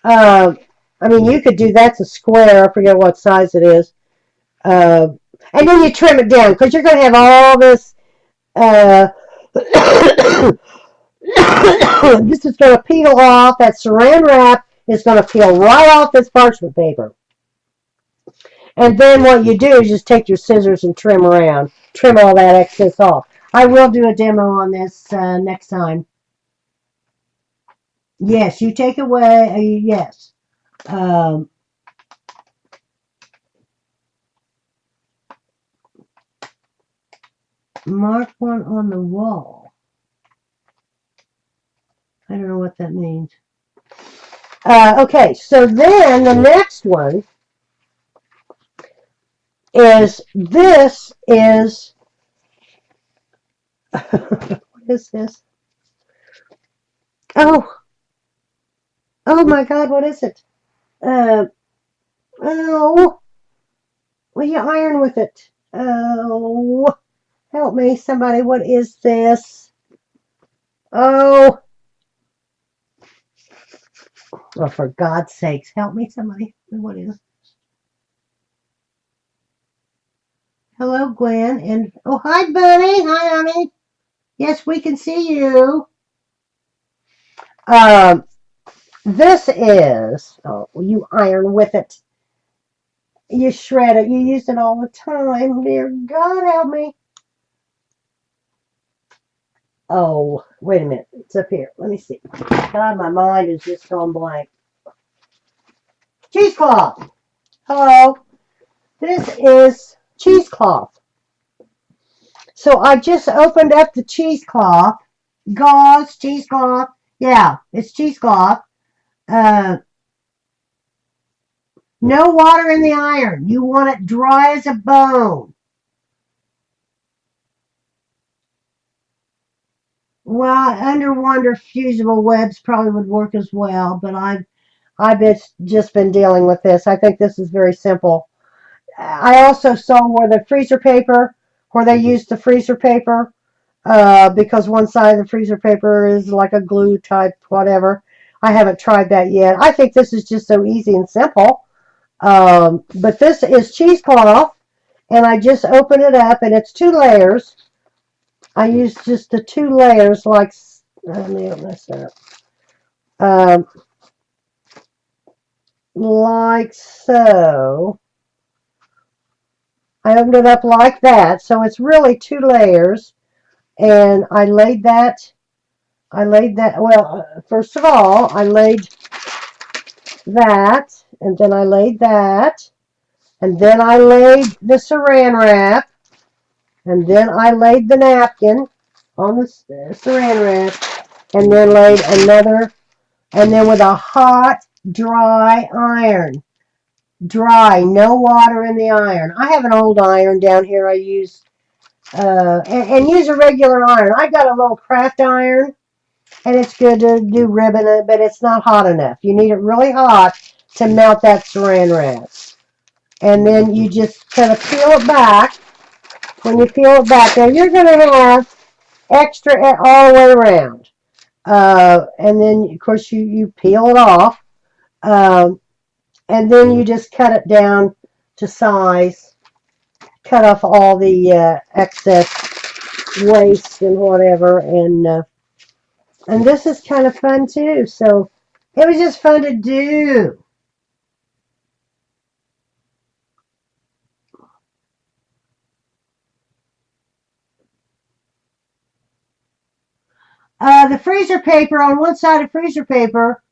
Speaker 1: Uh, I mean, you could do that's a square. I forget what size it is. Uh, and then you trim it down because you're going to have all this. Uh, this is going to peel off. That saran wrap is going to peel right off this parchment paper. And then what you do is just take your scissors and trim around, trim all that excess off. I will do a demo on this next time. Yes, you take away. Yes. Um, mark one on the wall. I don't know what that means. Okay, so then the next one is this is what is this? Oh, oh my God, what is it? Uh, oh, will you iron with it? Oh, help me, somebody. What is this? Oh, oh, for God's sakes, help me, somebody. What is? Hello, Gwen, and oh, hi, Bunny. Hi, honey. Yes, we can see you. Um, this is. Oh, you iron with it. You shred it. You use it all the time. Dear God, help me. Oh, wait a minute. It's up here. Let me see. God, my mind is just gone blank. Cheesecloth. Hello. This is cheesecloth. So I just opened up the cheesecloth. Gauze, cheesecloth. Yeah, it's cheesecloth. Uh, no water in the iron. You want it dry as a bone. Well, under wonder fusible webs probably would work as well, but I've just been dealing with this. I think this is very simple. I also saw where the freezer paper, where they used the freezer paper, because one side of the freezer paper is like a glue type whatever. I haven't tried that yet. I think this is just so easy and simple. But this is cheesecloth, and I just open it up, and it's two layers. I use just the two layers, like, let me open this up. Um, like so. I opened it up like that, so it's really two layers, and well, first of all, I laid that, and then I laid that, and then I laid the saran wrap, and then I laid the napkin on the saran wrap, and then laid another, and then with a hot, dry iron. Dry, no water in the iron. I have an old iron down here I use, and use a regular iron. I got a little craft iron, and it's good to do ribbon, but it's not hot enough. You need it really hot to melt that saran wrap. And then you just kind of peel it back. When you peel it back, now you're going to have extra all the way around. And then, of course, you peel it off. Um, and then you just cut it down to size. Cut off all the excess waste and whatever. And this is kind of fun, too. So it was just fun to do. The freezer paper, on one side of freezer paper,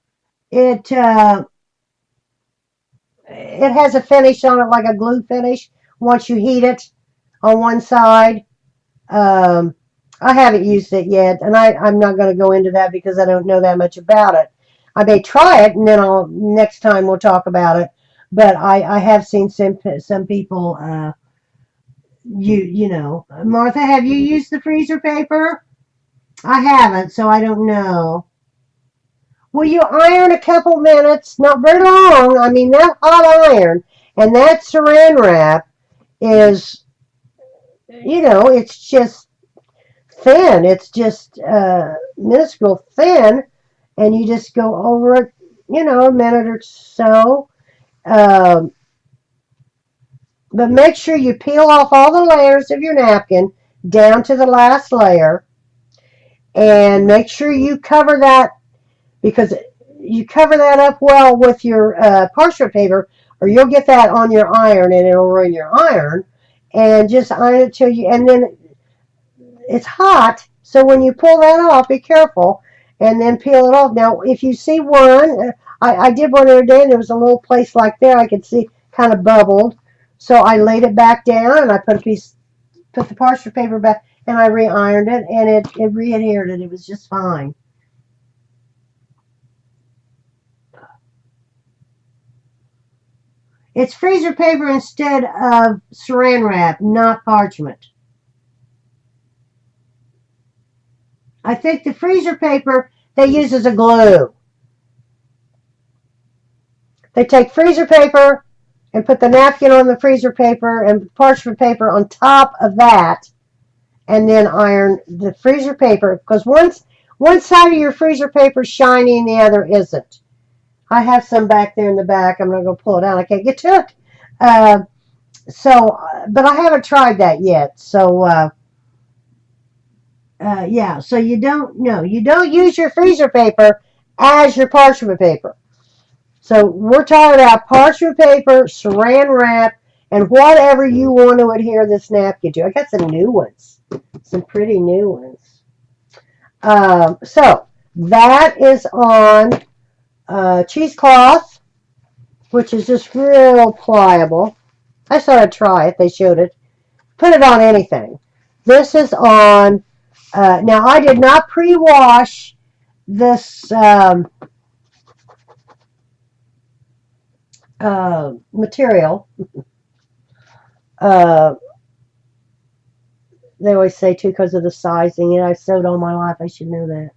Speaker 1: it it has a finish on it, like a glue finish once you heat it on one side. Um, I haven't used it yet, and I'm not going to go into that because I don't know that much about it. I may try it, and then next time we'll talk about it. But I have seen some people, you know, Martha, have you used the freezer paper? I haven't, so I don't know. Well, you iron a couple minutes, not very long. I mean, that hot iron and that saran wrap is, it's just thin. It's just minuscule thin, and you just go over it, a minute or so. Um, but make sure you peel off all the layers of your napkin down to the last layer, and make sure you cover that because you cover that up well with your parchment paper, or you'll get that on your iron and it'll ruin your iron. And just iron it till you, and then it's hot, so when you pull that off, be careful and then peel it off. Now, if you see one, I did one the other day and there was a little place like there I could see kind of bubbled. So I laid it back down and I put the parchment paper back and I re-ironed it and it re-adhered it. It was just fine. It's freezer paper instead of saran wrap, not parchment. I think the freezer paper they use as a glue. They take freezer paper and put the napkin on the freezer paper and parchment paper on top of that, and then iron the freezer paper because one side of your freezer paper is shiny and the other isn't. I have some back there in the back. I'm not going to pull it out. I can't get to it. Uh, but I haven't tried that yet. Yeah. So you don't use your freezer paper as your parchment paper. So we're talking about parchment paper, saran wrap, and whatever you want to adhere this napkin to. I got some new ones, some pretty new ones. So that is on cheesecloth, which is just real pliable. I thought I'd try it. They showed it. Put it on anything. This is on. Now I did not pre-wash this material. Uh, They always say too because of the sizing. I've sewed all my life. I should know that.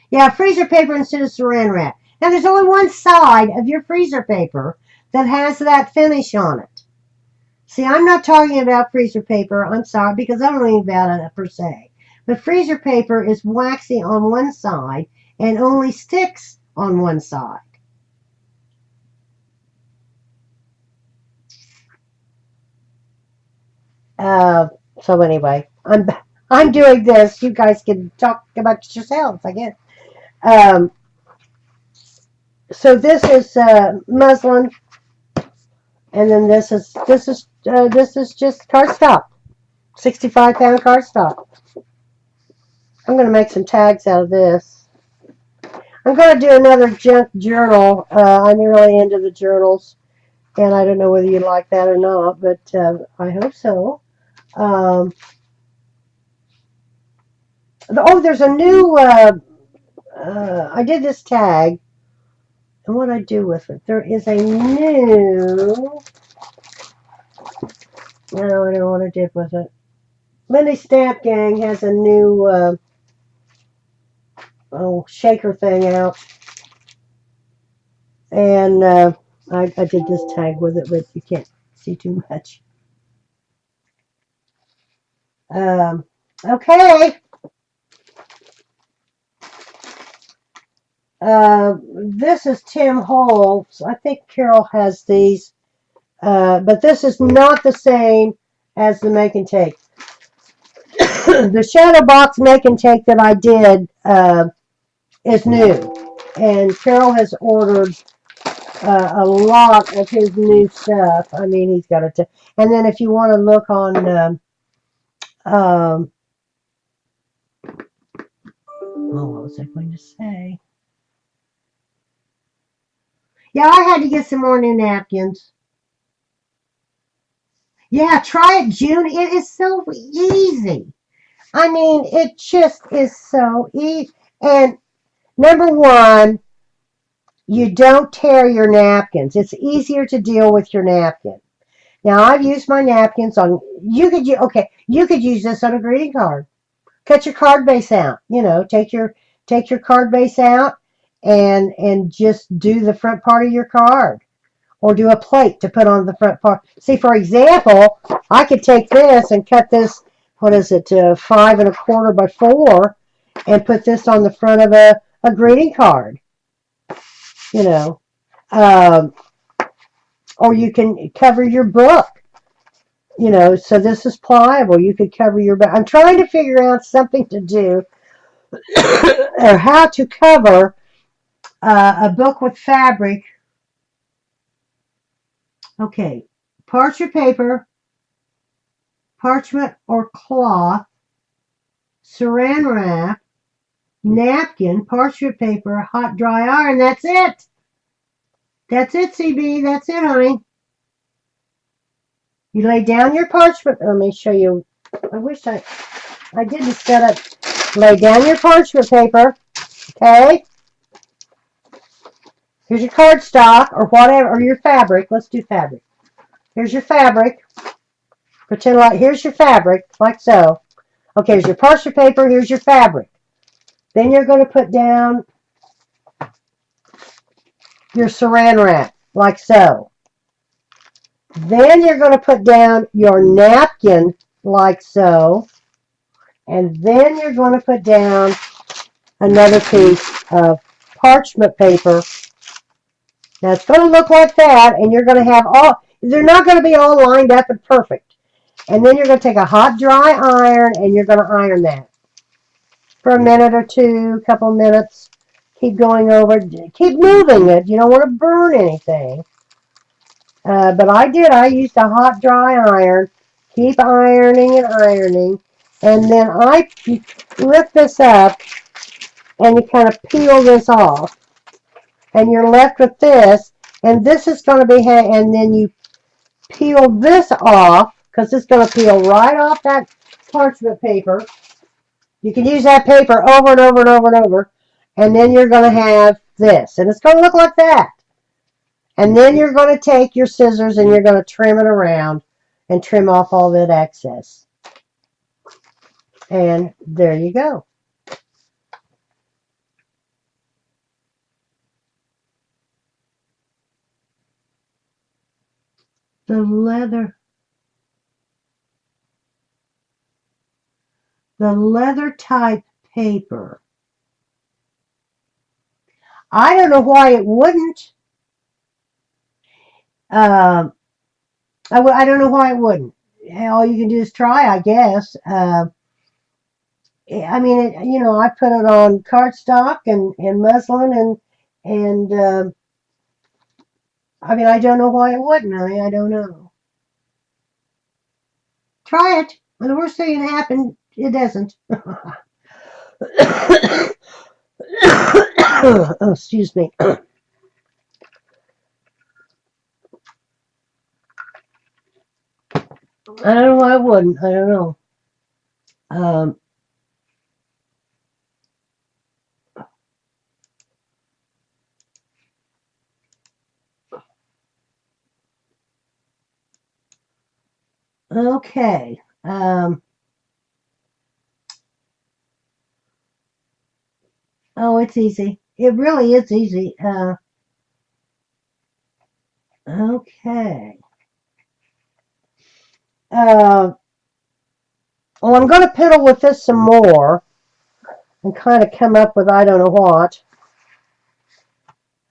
Speaker 1: Yeah, freezer paper instead of saran wrap. Now there's only one side of your freezer paper that has that finish on it. See, I'm not talking about freezer paper. I'm sorry because I don't know about it per se. But freezer paper is waxy on one side and only sticks on one side. Uh, so anyway, I'm doing this. You guys can talk about yourselves, I guess. Um, so this is muslin, and then this is just cardstock, 65-pound cardstock. I'm going to make some tags out of this. I'm going to do another junk journal. I'm really into the journals, and I don't know whether you like that or not, but I hope so. Um, there's a new. I did this tag, and what I do with it? There is a new. I don't know what I did with it. Lindy Stamp Gang has a new shaker thing out, and I did this tag with it, but you can't see too much. Um, okay, this is Tim Holtz. I think Carol has these, but this is not the same as the make and take. The shadow box make and take that I did is new, and Carol has ordered a lot of his new stuff. I mean, he's got it. And then if you want to look on, what was I going to say? Yeah, I had to get some more new napkins. Yeah, try it, June. It is so easy. I mean, it just is so easy. And number one, you don't tear your napkins. It's easier to deal with your napkin. Now I've used my napkins on. You could use this on a greeting card. Cut your card base out. Take your card base out and just do the front part of your card, or do a plate to put on the front part. See, for example, I could take this and cut this. What is it? 5 1/4 by 4, and put this on the front of a greeting card. You know, um, or you can cover your book. So this is pliable. You could cover your book. I'm trying to figure out something to do or how to cover a book with fabric. Okay, parchment paper, parchment or cloth, saran wrap, napkin, parchment paper, hot dry iron. That's it. That's it, CB. That's it, honey. You lay down your parchment. Let me show you. I wish I didn't set up. Lay down your parchment paper. Okay. Here's your cardstock or whatever, or your fabric. Let's do fabric. Here's your fabric. Pretend like here's your fabric, like so. Okay, here's your parchment paper. Here's your fabric. Then you're going to put down your saran wrap, like so. Then you're going to put down your napkin, like so. And then you're going to put down another piece of parchment paper. Now it's going to look like that, and you're going to have they're not going to be all lined up and perfect. And then you're going to take a hot, dry iron, and you're going to iron that for a minute or two, a couple of minutes. Keep going over, keep moving it. You don't want to burn anything. But I used a hot, dry iron. Keep ironing and ironing. And then you lift this up, and you kind of peel this off. And you're left with this. And this is going to be, and then you peel this off, because it's going to peel right off that parchment paper. You can use that paper over and over and over and over. And then you're going to have this. And it's going to look like that. And then you're going to take your scissors and you're going to trim it around and trim off all that excess. And there you go. The leather type paper. I don't know why it wouldn't. I don't know why it wouldn't. All you can do is try, I guess. I mean, I put it on cardstock and muslin and I mean, I don't know why it wouldn't. I don't know. Try it. And the worst thing that can happen, it doesn't. Oh, excuse me. I don't know why I wouldn't. I don't know. Um, okay. Oh, it's easy. It really is easy. Okay. Well, I'm going to piddle with this some more and kind of come up with I don't know what.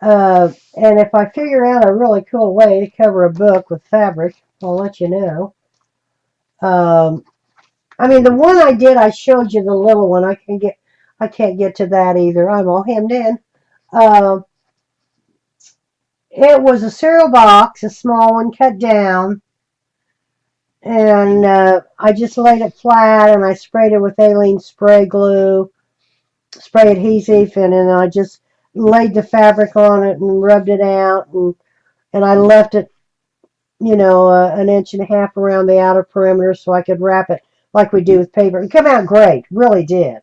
Speaker 1: And if I figure out a really cool way to cover a book with fabric, I'll let you know. I mean, the one I did, I showed you the little one. I can't get to that either. I'm all hemmed in. It was a cereal box, a small one, cut down, and I just laid it flat, and I sprayed it with Alene spray glue, spray adhesive, and then I just laid the fabric on it and rubbed it out, and I left it, an inch and a half around the outer perimeter so I could wrap it like we do with paper. It came out great, really did.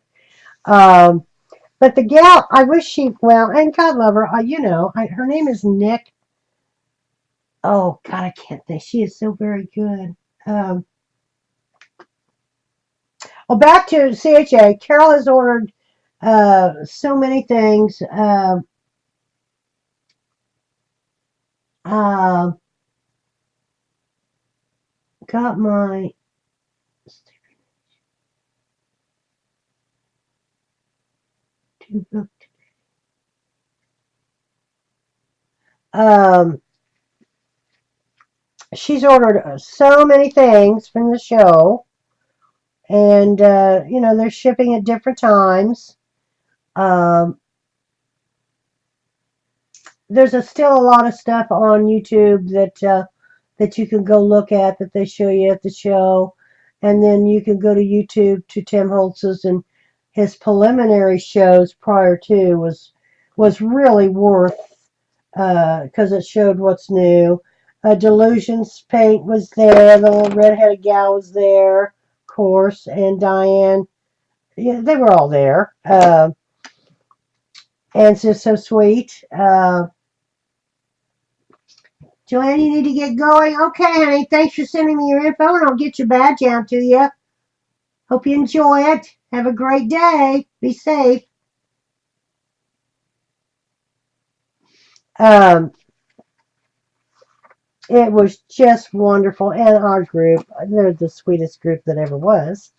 Speaker 1: But the gal, I wish and God love her, her name is Nick. Oh God, I can't think. She is so very good. Um, Back to CHA. Carol has ordered so many things. Uh, got my two book. Um, she's ordered so many things from the show, and they're shipping at different times. Um, there's still a lot of stuff on YouTube that you can go look at that they show you at the show, and then you can go to YouTube to Tim Holtz's, and his preliminary shows prior to was really worth because it showed what's new. Delusions Paint was there. The little redheaded gal was there, of course, and Diane. Yeah, they were all there. And it's just so sweet. Joanne, you need to get going. Okay, honey. Thanks for sending me your info, and I'll get your badge out to you. Hope you enjoy it. Have a great day. Be safe. Um, it was just wonderful, and our group, they're the sweetest group that ever was.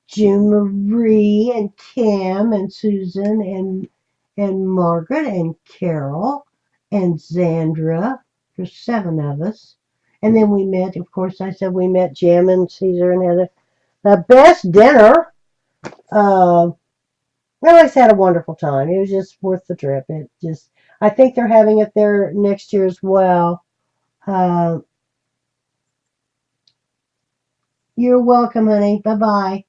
Speaker 1: June Marie and Kim and Susan and Margaret and Carol and Zandra. There's 7 of us. And then we met, of course, I said we met Jim and Caesar and had the best dinner. We always had a wonderful time. It was just worth the trip. I think they're having it there next year as well. Uh, you're welcome, honey. Bye bye.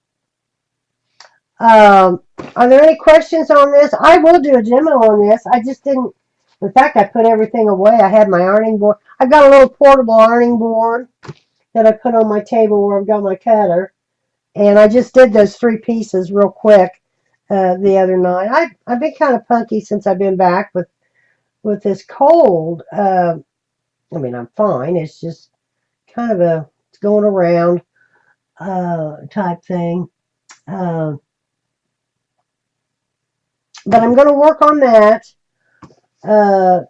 Speaker 1: Um, are there any questions on this? I will do a demo on this. I just didn't. In fact, I put everything away. I had my ironing board. I've got a little portable ironing board that I put on my table where I've got my cutter. And I just did those 3 pieces real quick the other night. I've been kind of punky since I've been back with this cold. I mean, I'm fine. It's just kind of it's going around type thing. Uh, but I'm going to work on that.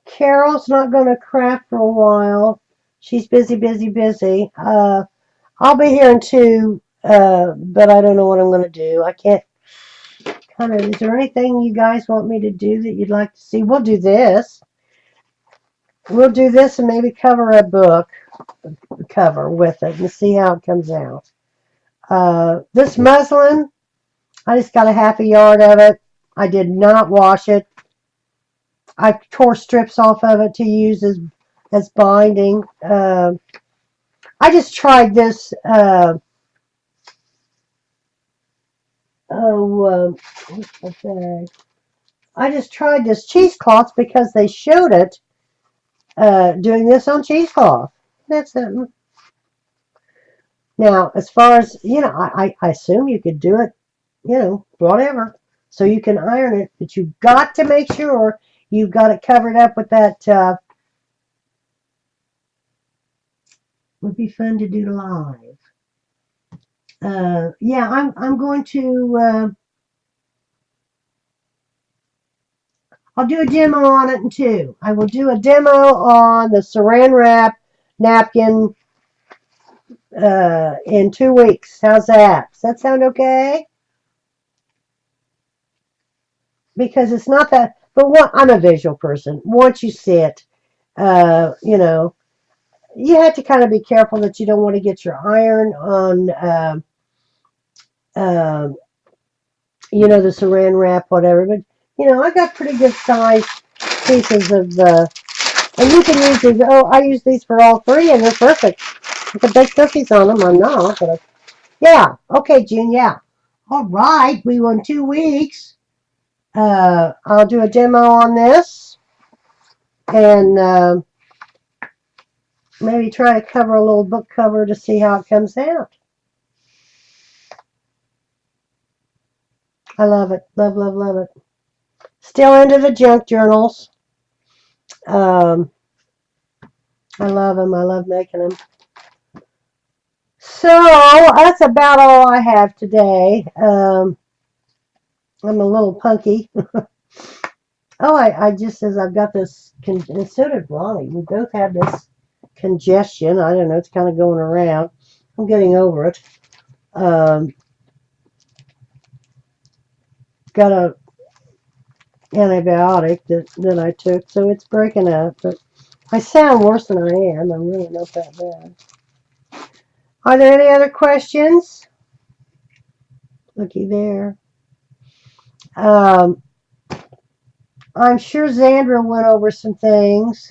Speaker 1: Carol's not going to craft for a while. She's busy, busy, busy. I'll be here in 2, but I don't know what I'm going to do. I can't kind of. Is there anything you guys want me to do that you'd like to see? We'll do this. We'll do this and maybe cover a book cover with it and see how it comes out. This muslin, I just got a half a yard of it. I did not wash it. I tore strips off of it to use as binding. I just tried this. What's the thing? I just tried this cheesecloth because they showed it doing this on cheesecloth. That's it. Now, as far as I assume you could do it, whatever. So you can iron it, but you've got to make sure you've got it covered up with that. Would be fun to do live. Yeah, I'm going to. I'll do a demo on it too. I will do a demo on the Saran wrap napkin in 2 weeks. How's that? Does that sound okay? Because it's not that. But I'm a visual person. Once you see it, you have to kind of be careful that you don't want to get your iron on, uh, the Saran wrap, whatever. But I got pretty good sized pieces of and you can use these. Oh, I use these for all 3, and they're perfect. You can bake cookies on them. I'm not, but yeah. Okay, June. Yeah. All right. We won 2 weeks. I'll do a demo on this and maybe try to cover a little book cover to see how it comes out. I love it. Love, love, love it. Still into the junk journals. Um, I love them. I love making them. So that's about all I have today. I'm a little punky. Oh, I just as I've got this, and so did Ronnie. We both have this congestion. I don't know. It's kind of going around. I'm getting over it. Um, got a antibiotic that I took, so it's breaking up. But I sound worse than I am. I'm really not that bad. Are there any other questions? Looky there. Um, I'm sure Zandra went over some things.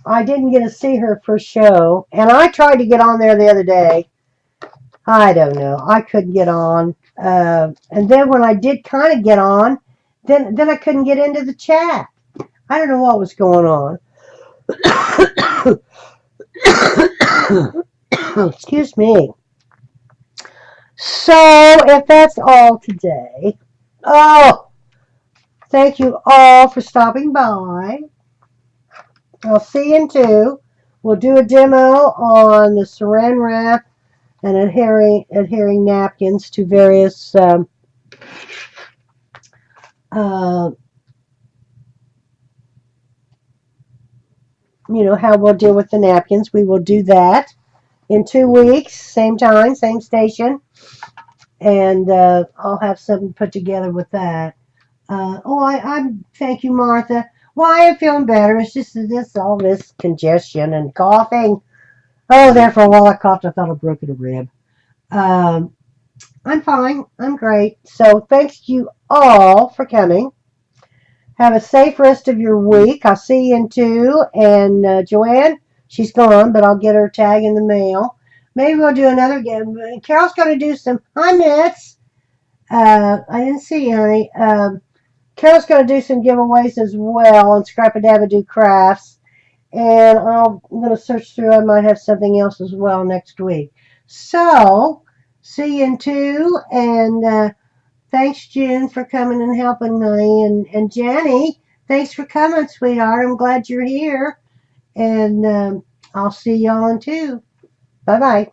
Speaker 1: I didn't get to see her for show, and I tried to get on there the other day. I don't know. I couldn't get on. And then when I did kind of get on, then I couldn't get into the chat. I don't know what was going on. Excuse me. So, if that's all today, oh, thank you all for stopping by. I'll see you in two. We'll do a demo on the saran wrap and adhering napkins to various uh, how we'll deal with the napkins. We will do that in 2 weeks, same time, same station, and I'll have something put together with that. I thank you, Martha. Well, I am feeling better. It's just this all this congestion and coughing. Oh, there for a while I coughed. I thought I broke a rib. Um, I'm fine. I'm great. So thanks you all for coming. Have a safe rest of your week. I'll see you in two. And Joanne, she's gone, but I'll get her tag in the mail. Maybe we'll do another game. Carol's going to do some. Hi, Mitz. I didn't see you, honey. Carol's going to do some giveaways as well on Scrap-A-Dab-A-Doo Crafts. And I'm going to search through. I might have something else as well next week. So, see you in two. And thanks, Jen, for coming and helping, honey. And Jenny, thanks for coming, sweetheart. I'm glad you're here. And I'll see y'all in two. Bye bye.